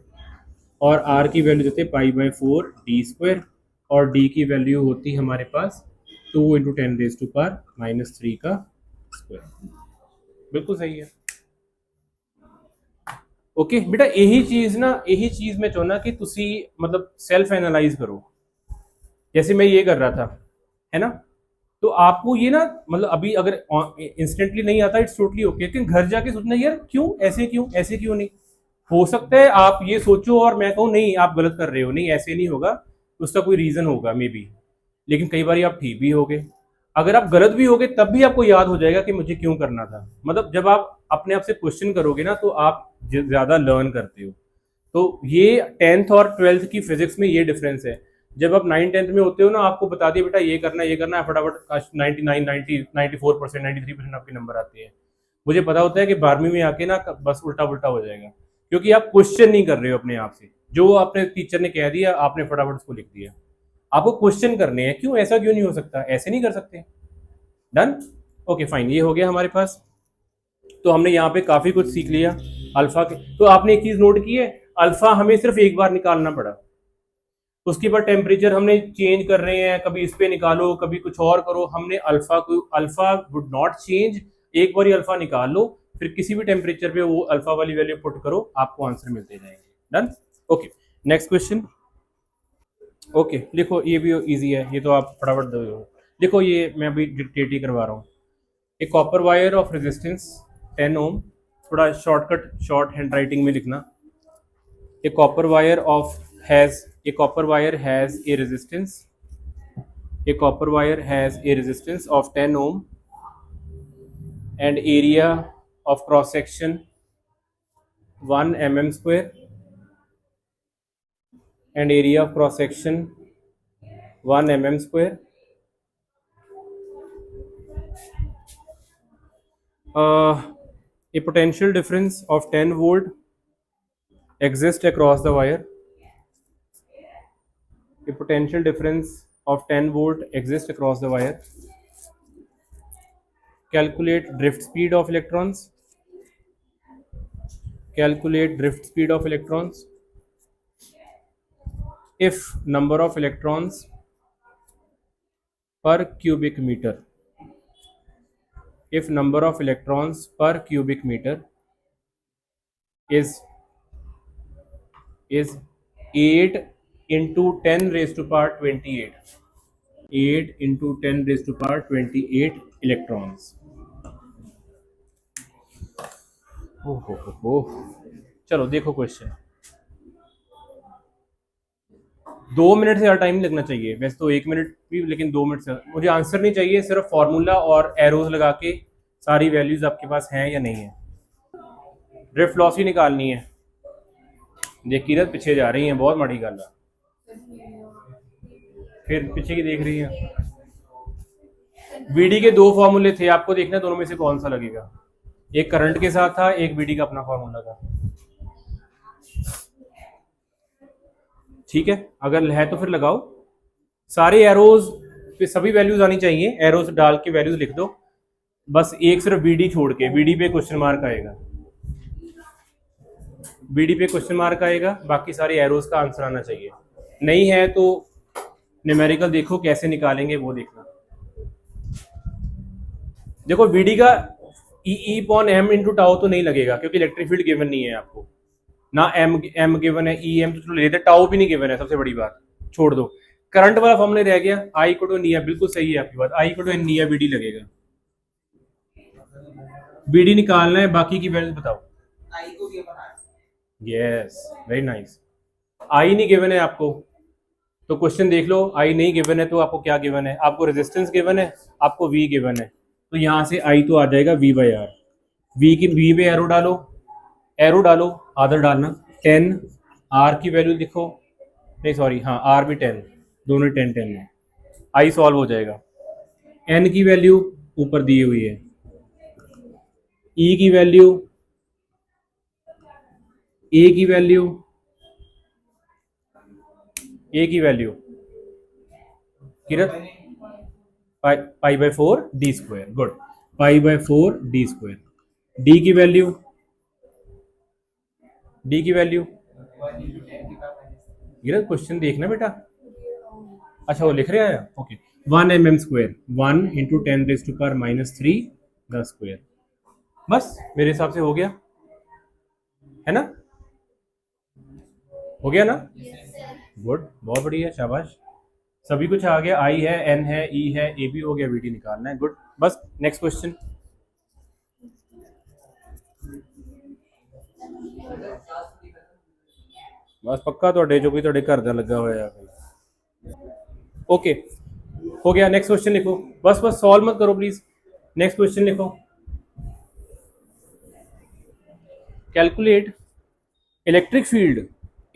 और r की वैल्यू देते π/4 डी स्क्वायर, और d की वैल्यू होती हमारे पास 2 × 10⁻³ का स्क्वायर। बिल्कुल सही है। ओके बेटा, यही चीज़ मैं चाहना कि तुसी मतलब सेल्फ एनालाइज करो, जैसे मैं ये कर रहा था, है ना। तो आपको ये ना मतलब अभी अगर इंस्टेंटली नहीं आता, इट्स टोटली ओके, लेकिन घर जाके सोचना यार क्यों ऐसे क्यों नहीं। हो सकता है आप ये सोचो और मैं कहूँ नहीं आप गलत कर रहे हो, नहीं ऐसे नहीं होगा, उसका कोई रीजन होगा मे बी, लेकिन कई बार आप ठीक भी होगे। अगर आप गलत भी होगे तब भी आपको याद हो जाएगा कि मुझे क्यों करना था। मतलब जब आप अपने आप से क्वेश्चन करोगे ना तो आप ज्यादा लर्न करते हो। तो ये 10th और 12th की फिजिक्स में ये डिफरेंस है। जब आप 9th-10th में होते हो ना, आपको बता दिया बेटा ये करना है, फटाफट 99 90 94% 93% आपके नंबर आते हैं। मुझे पता होता है कि 12वीं में आके ना बस उल्टा पुल्टा हो जाएगा, क्योंकि आप क्वेश्चन नहीं कर रहे हो अपने आप से, जो आपने टीचर ने कह दिया आपने फटाफट उसको लिख दिया। आपको क्वेश्चन करने हैं, क्यों ऐसा क्यों नहीं हो सकता, ऐसे नहीं कर सकते। डन, ओके फाइन, ये हो गया हमारे पास। तो हमने यहाँ पे काफी कुछ सीख लिया अल्फा के। तो आपने एक चीज नोट की है, अल्फा हमें सिर्फ एक बार निकालना पड़ा, उसके बाद टेम्परेचर हमने चेंज कर रहे हैं, कभी इस पे निकालो कभी कुछ और करो, हमने अल्फा वुड नॉट चेंज, एक बार ही अल्फा निकाल लो, फिर किसी भी टेम्परेचर पे वो अल्फा वाली वैल्यू पुट करो, आपको आंसर मिलते जाएंगे। Done, okay next question. Okay देखो ये भी इजी है, ये तो आप फटाफट दो। देखो ये मैं अभी डिक्टेट ही करवा रहा हूँ। A copper wire of resistance 10 ohm, थोड़ा शॉर्टकट शॉर्ट हैंड राइटिंग में लिखना। A copper wire has a resistance, a copper wire has a resistance of 10 ohm and area of cross section 1 mm square, and area of cross section 1 mm square. A potential difference of 10 volt exists across the wire. A potential difference of 10 volt exists across the wire. Calculate drift speed of electrons. Calculate drift speed of electrons if number of electrons per cubic meter, if number of electrons per cubic meter is 8 into 10 raised to power 28, 8 into 10 raised to power 28 electrons। हो चलो देखो question, 2 minute से ज़्यादा time नहीं लगना चाहिए, वैसे तो 1 मिनट भी, लेकिन 2 मिनट से मुझे आंसर नहीं चाहिए, सिर्फ फॉर्मूला और एरोज लगा के सारी वैल्यूज आपके पास हैं या नहीं है। ड्रिफ्ट लॉस ही निकालनी है। देख किरत पीछे जा रही हैं, बहुत माड़ी गल है, फिर पीछे की देख रही हैं। वीडी के 2 फॉर्मूले थे, आपको देखना दोनों में से कौन सा लगेगा। एक करंट के साथ था, एक वीडी का अपना फॉर्मूला था। ठीक है, अगर है तो फिर लगाओ, सारे एरोज पे सभी वैल्यूज आनी चाहिए, एरोज डाल के वैल्यूज लिख दो, बस एक सिर्फ बीडी छोड़ के, बीडी पे क्वेश्चन मार्क आएगा, बीडी पे क्वेश्चन मार्क आएगा, बाकी सारे एरोज का आंसर आना चाहिए। नहीं है तो न्यूमेरिकल देखो कैसे निकालेंगे वो देखना। देखो बीडी का ई पॉन एम इंटू टाउ तो नहीं लगेगा, क्योंकि इलेक्ट्रिक फील्ड गिवन नहीं है आपको ना, एम गिवन है, ई एम तो चलो लेते, टाउ भी नहीं गिवन है, सबसे बड़ी बात छोड़ दो। करंट वाला फॉर्मूला रह गया, आई इक्वल टू निया, बिल्कुल सही है आपकी बात, आई इक्वल टू निया बीडी लगेगा। बीडी निकालना है, बाकी की वैल्यू बताओ। आई को यस वेरी नाइस, आई नहीं गिवन है आपको, तो क्वेश्चन देख लो, आई नहीं गिवन है तो आपको क्या गिवन है, आपको रेजिस्टेंस गिवन है, आपको वी गिवन है, तो यहाँ से आई तो आ जाएगा वी बाई आर। वी की वी पे एरो डालो, आदर डालना 10, आर की वैल्यू लिखो, नहीं सॉरी हाँ आर भी 10, दोनों 10 है, आई सॉल्व हो जाएगा। एन की वैल्यू ऊपर दी हुई है, ई की वैल्यू, ए की वैल्यू, ए की value Kirat pi by 4 D square, good, pi by 4 D square. D की वैल्यू, डी की वैल्यू किरत क्वेश्चन देखना बेटा, अच्छा वो लिख रहे हैं, okay, 1 mm square, 1 into 10⁻³ the square, बस मेरे हिसाब से हो गया है ना, हो गया ना, गुड, बहुत बढ़िया, शाबाश, सभी कुछ आ गया, आई है, एन है, ई है, ए भी हो गया, वी डी निकालना है, गुड, बस नेक्स्ट क्वेश्चन। बस पक्का ਤੁਹਾਡੇ जो भी ਤੁਹਾਡੇ घर ਦਾ ਲੱਗਾ ਹੋਇਆ है, ओके हो गया, नेक्स्ट क्वेश्चन लिखो, बस बस सॉल्व मत करो प्लीज, नेक्स्ट क्वेश्चन लिखो। Calculate electric field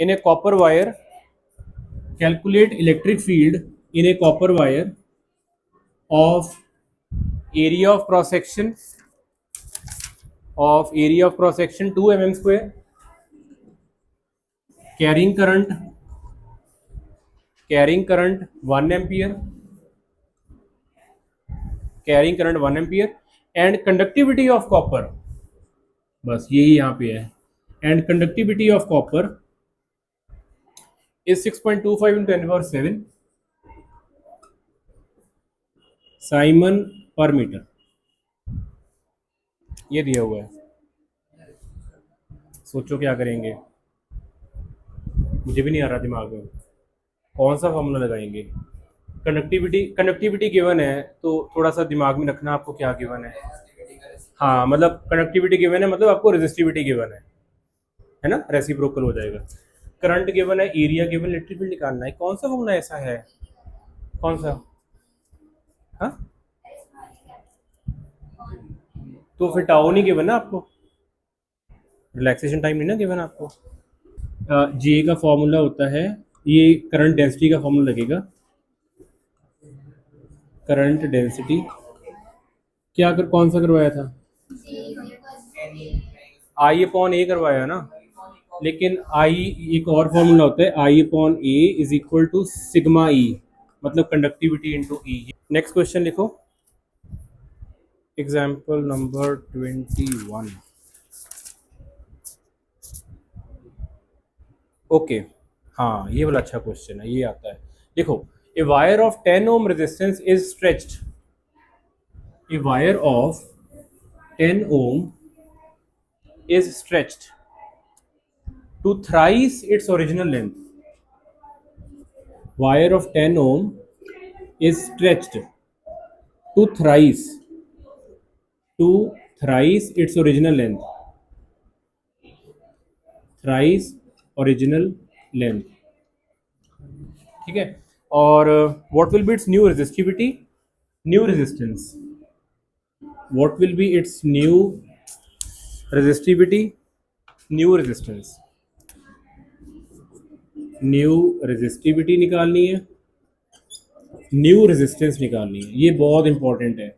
in A copper wire, calculate electric field in A copper wire of area of cross section, of area of cross section 2 mm square, carrying current 1 ampere, carrying current 1 ampere, and conductivity of copper, बस यही यहाँ पे है, and conductivity of copper is 6.25 × 10⁻⁷ Simon पर metre, ये दिया हुआ है, सोचो क्या करेंगे, मुझे भी नहीं आ रहा दिमाग में, कौन सा फॉर्मूला लगाएंगे, कंडक्टिविटी गिवन है तो थोड़ा सा दिमाग में रखना आपको क्या गिवन है, हाँ मतलब कंडक्टिविटी गिवन है मतलब आपको रेजिस्टिविटी गिवन है ना, रेसिप्रोकल हो जाएगा, करंट गिवन है, एरिया गिवन, इलेक्ट्रिक फील्ड निकालना है, कौन सा फॉर्मूला ऐसा है, कौन सा, हाँ तो फिर टाउ नहीं गिवन ना आपको, रिलैक्सेशन टाइम नहीं ना गिवन आपको, जे का फॉर्मूला होता है, ये करंट डेंसिटी का फॉर्मूला लगेगा, करंट डेंसिटी क्या कौन सा करवाया था, आई अपॉन ए करवाया ना, लेकिन आई एक और फॉर्मूला होता है, I upon A is equal to sigma E, मतलब conductivity into E. Next question लिखो, एग्जाम्पल नंबर 21, ओके हाँ ये वाला अच्छा क्वेश्चन है, ये आता है, देखो, a wire of 10 ohm resistance is stretched, a wire of 10 ohm is stretched to thrice its original length, wire of 10 ohm is stretched to thrice its original length, thrice original length, ठीक है, और what will be its new resistivity, new resistance, what will be its new resistivity, new resistance, new resistivity निकालनी है, new resistance निकालनी है, ये बहुत important है,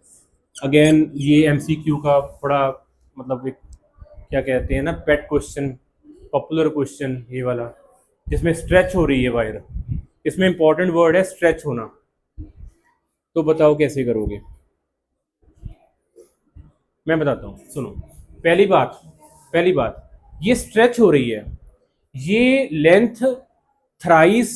अगेन ये एमसीक्यू का बड़ा मतलब एक क्या कहते हैं ना पेट क्वेश्चन, पॉपुलर क्वेश्चन ये वाला, जिसमें स्ट्रेच हो रही है वायर, इसमें इंपॉर्टेंट वर्ड है स्ट्रेच होना, तो बताओ कैसे करोगे, मैं बताता हूँ, सुनो, पहली बात ये स्ट्रेच हो रही है, ये लेंथ थ्राइस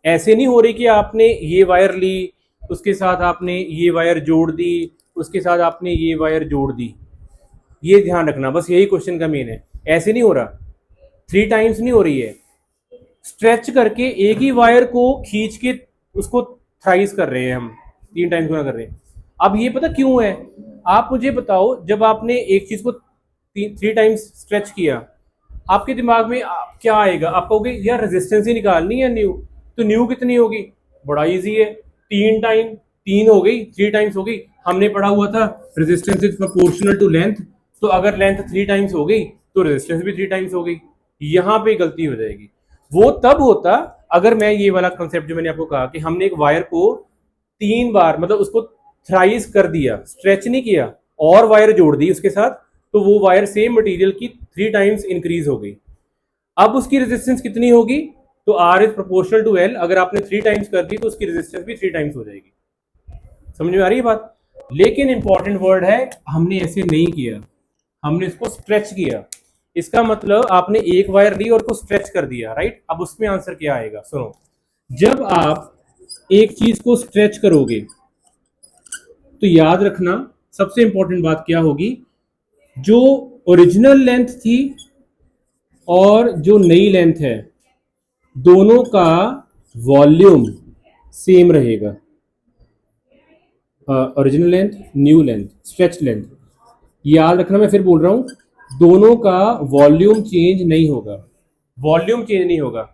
ऐसे नहीं हो रही कि आपने ये वायर ली, उसके साथ आपने ये वायर जोड़ दी, उसके साथ आपने ये वायर जोड़ दी, ये ध्यान रखना, बस यही क्वेश्चन का मेन है, ऐसे नहीं हो रहा, 3 टाइम्स नहीं हो रही है, स्ट्रेच करके एक ही वायर को खींच के उसको थ्राइस कर रहे हैं हम, 3 टाइम्स गुना कर रहे हैं। अब ये पता क्यों है, आप मुझे बताओ, जब आपने एक चीज को 3 टाइम्स स्ट्रेच किया, आपके दिमाग में क्या आएगा, आप कहोगे यार रेजिस्टेंस ही निकालनी है न्यू, तो न्यू कितनी होगी, बड़ा इजी है, 3 हो गई, 3 टाइम्स हो गई। हमने पढ़ा हुआ था resistance is proportional to length, तो अगर लेंथ 3 टाइम्स हो गई तो रेजिस्टेंस भी 3 टाइम्स हो गई। यहां पे गलती हो जाएगी। वो तब होता अगर मैं ये वाला कंसेप्ट जो मैंने आपको कहा कि हमने एक वायर को 3 बार मतलब उसको थ्राइस कर दिया, स्ट्रेच नहीं किया, और वायर जोड़ दी उसके साथ, तो वो वायर सेम मटेरियल की 3 टाइम्स इंक्रीज हो गई। अब उसकी रेजिस्टेंस कितनी होगी, तो R is proportional to L, अगर आपने 3 टाइम्स कर दी तो उसकी रेजिस्टेंस भी 3 टाइम्स हो जाएगी। समझ में आ रही है बात? लेकिन इंपॉर्टेंट वर्ड है, हमने ऐसे नहीं किया, हमने इसको स्ट्रेच किया। इसका मतलब आपने एक वायर ली और उसको स्ट्रेच कर दिया, राइट। अब उसमें आंसर क्या आएगा, सुनो। जब आप एक चीज को स्ट्रेच करोगे तो याद रखना सबसे इंपॉर्टेंट बात क्या होगी, जो ओरिजिनल लेंथ थी और जो नई लेंथ है दोनों का वॉल्यूम सेम रहेगा। Original length, new length, stretch length, याद रखना, मैं फिर बोल रहा हूं, दोनों का वॉल्यूम चेंज नहीं होगा। वॉल्यूम चेंज नहीं होगा।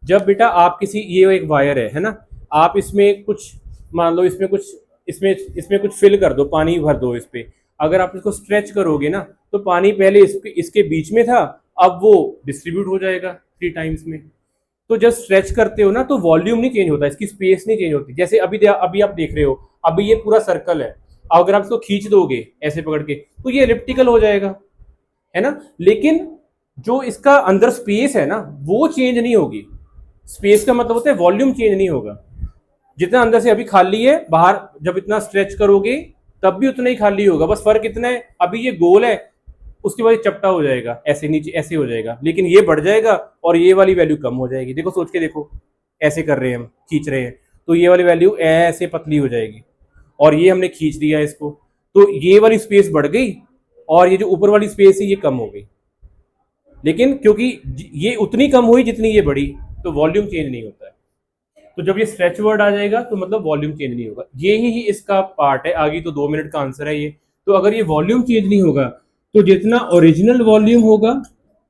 जब बेटा आप किसी, ये एक वायर है ना, आप इसमें कुछ मान लो, इसमें कुछ इसमें कुछ फिल कर दो, पानी भर दो इस पे। अगर आप इसको स्ट्रेच करोगे ना तो पानी पहले इसके बीच में था, अब वो डिस्ट्रीब्यूट हो जाएगा 3 टाइम्स में। तो जब स्ट्रेच करते हो ना तो वॉल्यूम नहीं चेंज होता, इसकी स्पेस नहीं चेंज होती। जैसे अभी आप देख रहे हो, अभी ये पूरा सर्कल है, अगर आप इसको खींच दोगे ऐसे पकड़ के तो ये एलिप्टिकल हो जाएगा, है ना। लेकिन जो इसका अंदर स्पेस है ना वो चेंज नहीं होगी। स्पेस का मतलब होता है वॉल्यूम चेंज नहीं होगा। जितना अंदर से अभी खाली है, बाहर जब इतना स्ट्रेच करोगे तब भी उतना ही खाली होगा, बस फर्क इतना है, अभी ये गोल है, उसके बाद चपटा हो जाएगा, ऐसे नीचे ऐसे हो जाएगा, लेकिन ये बढ़ जाएगा और ये वाली वैल्यू कम हो जाएगी। देखो सोच के देखो, ऐसे कर रहे हैं हम, खींच रहे हैं, तो ये वाली वैल्यू ऐसे पतली हो जाएगी, और ये हमने खींच दिया इसको, तो ये वाली स्पेस बढ़ गई और ये जो ऊपर वाली स्पेस है ये कम हो गई। लेकिन क्योंकि ये उतनी कम हुई जितनी ये बढ़ी, तो वॉल्यूम चेंज नहीं होता है। तो जब ये स्ट्रेच वर्ड आ जाएगा तो मतलब वॉल्यूम चेंज नहीं होगा। ये ही इसका पार्ट है, आगे तो 2 मिनट का आंसर है ये। तो अगर ये वॉल्यूम चेंज नहीं होगा तो जितना ओरिजिनल वॉल्यूम होगा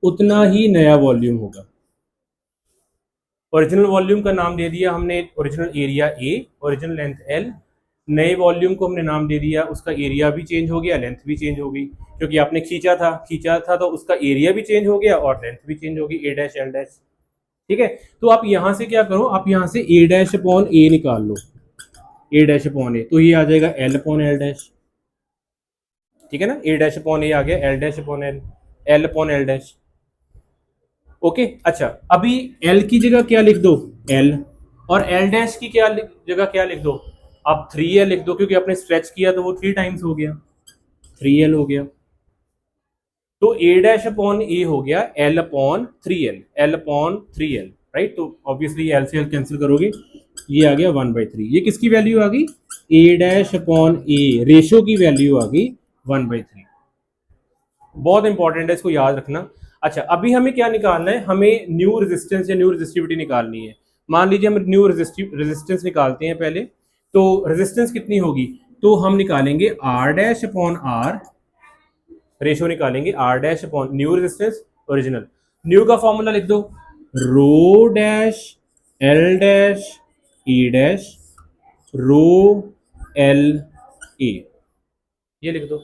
उतना ही नया वॉल्यूम होगा। ओरिजिनल वॉल्यूम का नाम दे दिया हमने original area A, original length L. नए वॉल्यूम को हमने नाम दे दिया, उसका एरिया भी चेंज हो गया, लेंथ भी चेंज हो गई, क्योंकि आपने खींचा था तो उसका एरिया भी चेंज हो गया और लेंथ भी चेंज हो गई, ए डैश एल डैश। ठीक है, तो आप यहां से क्या करो, आप यहां से ए डैश अपॉन ए निकाल लो, ए डैश अपॉन ए, तो ये आ जाएगा एल अपॉन एल डैश। ठीक है ना, ए डैश अपॉन ए आ गया, L dash upon L, L upon L dash. Okay, अच्छा अभी एल की जगह क्या लिख दो, एल, और एल डैश की जगह क्या लिख दो, आप 3L लिख दो, क्योंकि आपने स्ट्रेच किया तो वो 3 टाइम्स हो गया, 3L हो गया। तो ए डैश अपॉन ए हो गया L upon 3L, L upon 3L, right. तो ऑब्वियसली एल से एल कैंसिल करोगे, ये आ गया 1/3। ये किसकी वैल्यू आ गई, ए डैश अपॉन ए, रेशो की वैल्यू आ गई 1/3। बहुत इंपॉर्टेंट है, इसको याद रखना। अच्छा, अभी हमें क्या निकालना है, हमें न्यू रेजिस्टेंस या न्यू रेजिस्टिविटी निकालनी है। मान लीजिए हम न्यू रेजिस्टेंस निकालते हैं पहले, तो रेजिस्टेंस कितनी होगी, तो हम निकालेंगे R dash upon R, ratio निकालेंगे R dash upon new resistance original. New का फॉर्मूला लिख दो, rho dash L dash E dash rho L A, ये लिख दो।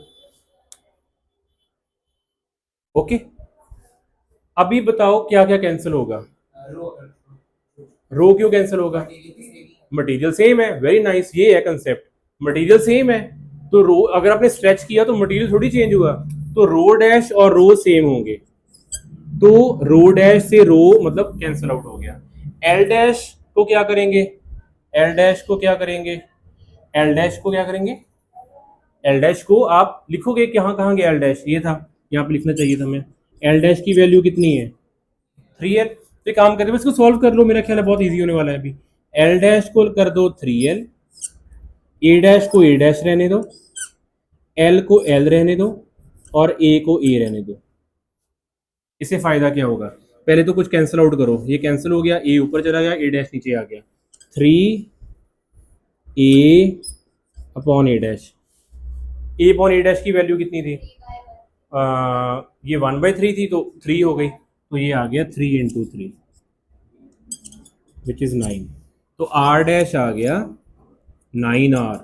ओके, अभी बताओ क्या क्या कैंसिल होगा, रो क्यों कैंसिल होगा, मटेरियल सेम है, वेरी नाइस, ये है कंसेप्ट, मटेरियल सेम है। तो रो अगर आपने स्ट्रेच किया तो मटेरियल थोड़ी चेंज हुआ, तो रो डैश और रो सेम होंगे, तो रो डैश से रो मतलब कैंसिल आउट हो गया। एल डैश को क्या करेंगे, एल डैश को क्या करेंगे, एल डैश को क्या करेंगे, एल डैश को आप लिखोगे कहाँ कहाँ गया एल डैश, ये था, यहाँ पे लिखना चाहिए था मैं। एल डैश की वैल्यू कितनी है, 3L। तो एक काम करते हैं, इसको सॉल्व कर लो, मेरा ख्याल है बहुत इजी होने वाला है अभी। एल डैश को कर दो 3L, ए डैश को ए डैश रहने दो, एल को एल रहने दो, और ए को ए रहने दो। इससे फायदा क्या होगा, पहले तो कुछ कैंसिल आउट करो, ये कैंसिल हो गया, ए ऊपर चला गया, ए डैश नीचे आ गया, 3A अपॉन ए डैश। ए अपॉन ए डैश की वैल्यू कितनी थी, ये 1/3 थी, तो 3 हो गई, तो ये आ गया 3 × 3। Which is 9। तो आर डैश आ गया 9R।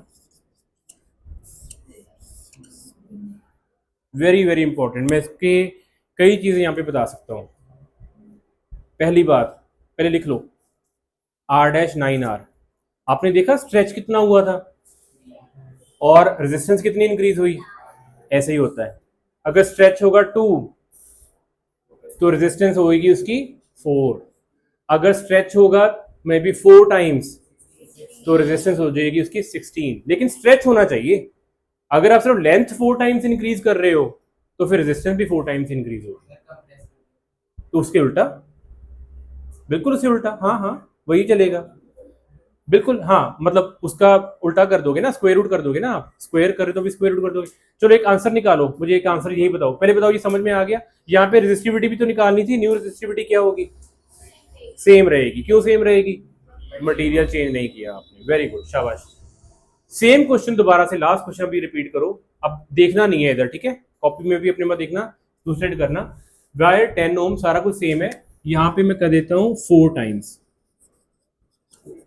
वेरी वेरी इंपॉर्टेंट, मैं इसके कई चीजें यहाँ पे बता सकता हूँ। पहली बात, पहले लिख लो आर डैश 9R। आपने देखा स्ट्रेच कितना हुआ था और रेजिस्टेंस कितनी इंक्रीज हुई। ऐसे ही होता है, अगर स्ट्रेच होगा 2 तो रेजिस्टेंस होगी उसकी 4। अगर स्ट्रेच होगा मे बी 4 टाइम्स तो रेजिस्टेंस हो जाएगी उसकी 16। लेकिन स्ट्रेच होना चाहिए। अगर आप सिर्फ लेंथ 4 टाइम्स इंक्रीज कर रहे हो तो फिर रेजिस्टेंस भी 4 टाइम्स इंक्रीज होगी। तो उसके उल्टा, बिल्कुल उससे उल्टा, हाँ हाँ वही चलेगा। बिल्कुल हाँ, मतलब उसका उल्टा कर दोगे ना, स्क्वायर रूट कर दोगे ना, आप स्क्वायर करे तो भी स्क्वायर रूट कर दोगे। चलो एक आंसर निकालो, मुझे एक आंसर यही बताओ, पहले बताओ ये समझ में आ गया। यहाँ पे रेजिस्टिविटी भी तो निकालनी थी, न्यू रेजिस्टिविटी क्या होगी, सेम रहेगी। क्यों सेम रहेगी, मटेरियल चेंज नहीं किया आपने। वेरी गुड, शाबाश। सेम क्वेश्चन दोबारा से, लास्ट क्वेश्चन भी रिपीट करो। अब देखना नहीं है इधर, ठीक है, कॉपी में भी अपने मत देखना, दूसरे करना। वायर 10 ओम सारा कुछ सेम है। यहाँ पे मैं कर देता हूँ 4 टाइम्स।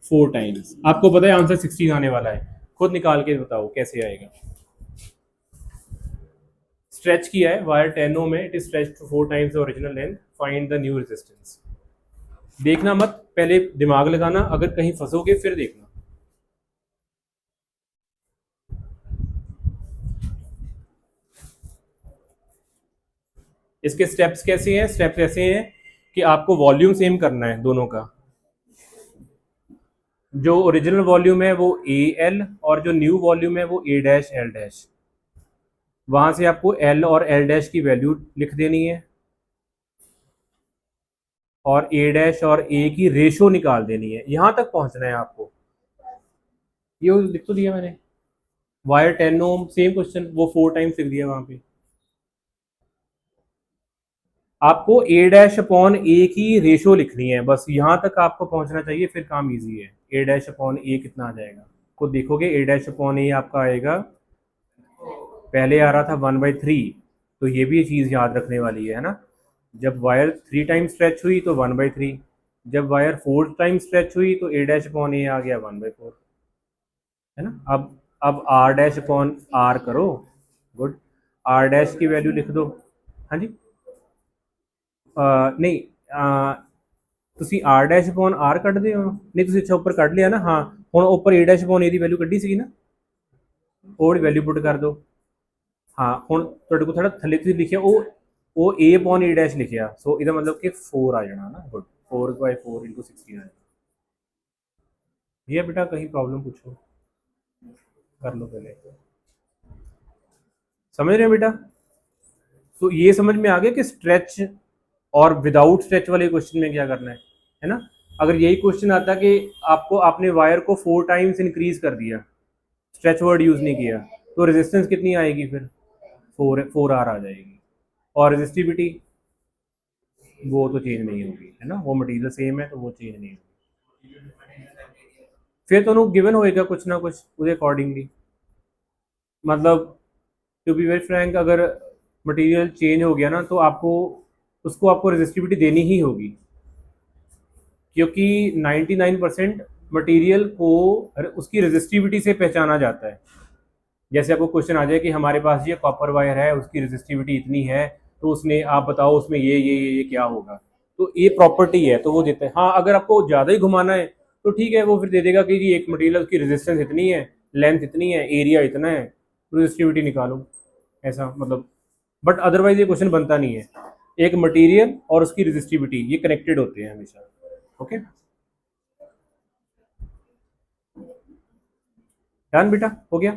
4 टाइम्स, आपको पता है आंसर 16 आने वाला है, खुद निकाल के बताओ कैसे आएगा। स्ट्रेच किया है वायर 10 ओम में, it is stretch to 4 times the original length, find the new resistance. देखना मत, पहले दिमाग लगाना, अगर कहीं फंसोगे फिर देखना। इसके स्टेप्स कैसे हैं, स्टेप्स ऐसे हैं कि आपको वॉल्यूम सेम करना है दोनों का। जो ओरिजिनल वॉल्यूम है वो ए एल और जो न्यू वॉल्यूम है वो ए डैश एल डैश। वहां से आपको एल और एल डैश की वैल्यू लिख देनी है और ए डैश और ए की रेशो निकाल देनी है। यहां तक पहुंचना है आपको, ये लिख तो दिया मैंने। वायर 10 ओम सेम क्वेश्चन, वो 4 टाइम्स लिख दिया वहां पे। आपको ए डैश अपॉन ए की रेशो लिखनी है, बस यहां तक आपको पहुंचना चाहिए, फिर काम इजी है। ए डैश अपॉन ए कितना आ जाएगा, को देखोगे ए डैश अपॉन ए आपका आएगा, पहले आ रहा था 1/3। तो ये भी चीज़ याद रखने वाली है ना। जब वायर 3 टाइम स्ट्रेच हुई तो 1/3, जब वायर 4 टाइम स्ट्रेच हुई तो ए डैश अपॉन ए आ गया 1/4, है ना। अब आर डैश अपॉन आर करो। गुड, आर डैश की वैल्यू लिख दो। हाँ जी, नहीं, ਤੁਸੀਂ ਆਰ ਡੈਸ਼ ਅਪੋਨ ਆਰ ਕੱਢਦੇ ਹੋ, ਨਹੀਂ ਤੁਸੀਂ ਅੱਛਾ ਉੱਪਰ ਕੱਢ ਲਿਆ ਨਾ। ਹਾਂ, ਹੁਣ ਉੱਪਰ ਏ ਡੈਸ਼ ਅਪੋਨ ਏ ਦੀ ਵੈਲਿਊ ਕੱਢੀ ਸੀਗੀ ਨਾ, ਉਹ ਵੈਲਿਊ ਪੁੱਟ ਕਰ ਦਿਓ। ਹਾਂ, ਹੁਣ ਤੁਹਾਡੇ ਕੋਲ ਥੋੜਾ ਥੱਲੇ ਤੁਸੀਂ ਲਿਖਿਆ ਉਹ ਏ ਅਪੋਨ ਏ ਡੈਸ਼ ਲਿਖਿਆ, ਸੋ ਇਹਦਾ ਮਤਲਬ ਕਿ 4 ਆ ਜਾਣਾ ਨਾ। गुड, 4/4 इंटू 16 आ जाना। ये बेटा कहीं प्रॉब्लम पूछो, कर लो पहले, समझ रहे हो बेटा। तो ये समझ में आ गया कि स्ट्रेच और विदाउट स्ट्रेच वाले क्वेश्चन में क्या करना है ना। अगर यही क्वेश्चन आता कि आपको, आपने वायर को 4 टाइम्स इंक्रीज कर दिया, स्ट्रेच वर्ड यूज नहीं किया, तो रेजिस्टेंस कितनी आएगी फिर, 4R आ जाएगी। और रेजिस्टिविटी वो तो चेंज नहीं होगी, है ना, वो मटेरियल सेम है तो वो चेंज नहीं होगी। फिर तो गिवन होएगा कुछ ना कुछ उसके अकॉर्डिंगली। मतलब टू बी वेरी फ्रैंक, अगर मटेरियल चेंज हो गया ना तो आपको उसको आपको रेजिस्टिविटी देनी ही होगी, क्योंकि 99% मटेरियल को उसकी रेजिस्टिविटी से पहचाना जाता है। जैसे आपको क्वेश्चन आ जाए कि हमारे पास ये कॉपर वायर है, उसकी रेजिस्टिविटी इतनी है, तो उसने, आप बताओ उसमें ये क्या होगा, तो ये प्रॉपर्टी है तो वो देता है। हाँ, अगर आपको ज़्यादा ही घुमाना है तो ठीक है, वो फिर दे देगा कि जी एक मटेरियल की रेजिस्टेंस इतनी है, लेंथ इतनी है, एरिया इतना है, रेजिस्टिविटी निकालो, ऐसा मतलब। बट अदरवाइज ये क्वेश्चन बनता नहीं है। एक मटेरियल और उसकी रेजिस्टिविटी ये कनेक्टेड होते हैं हमेशा। ओके, डन बेटा, हो गया।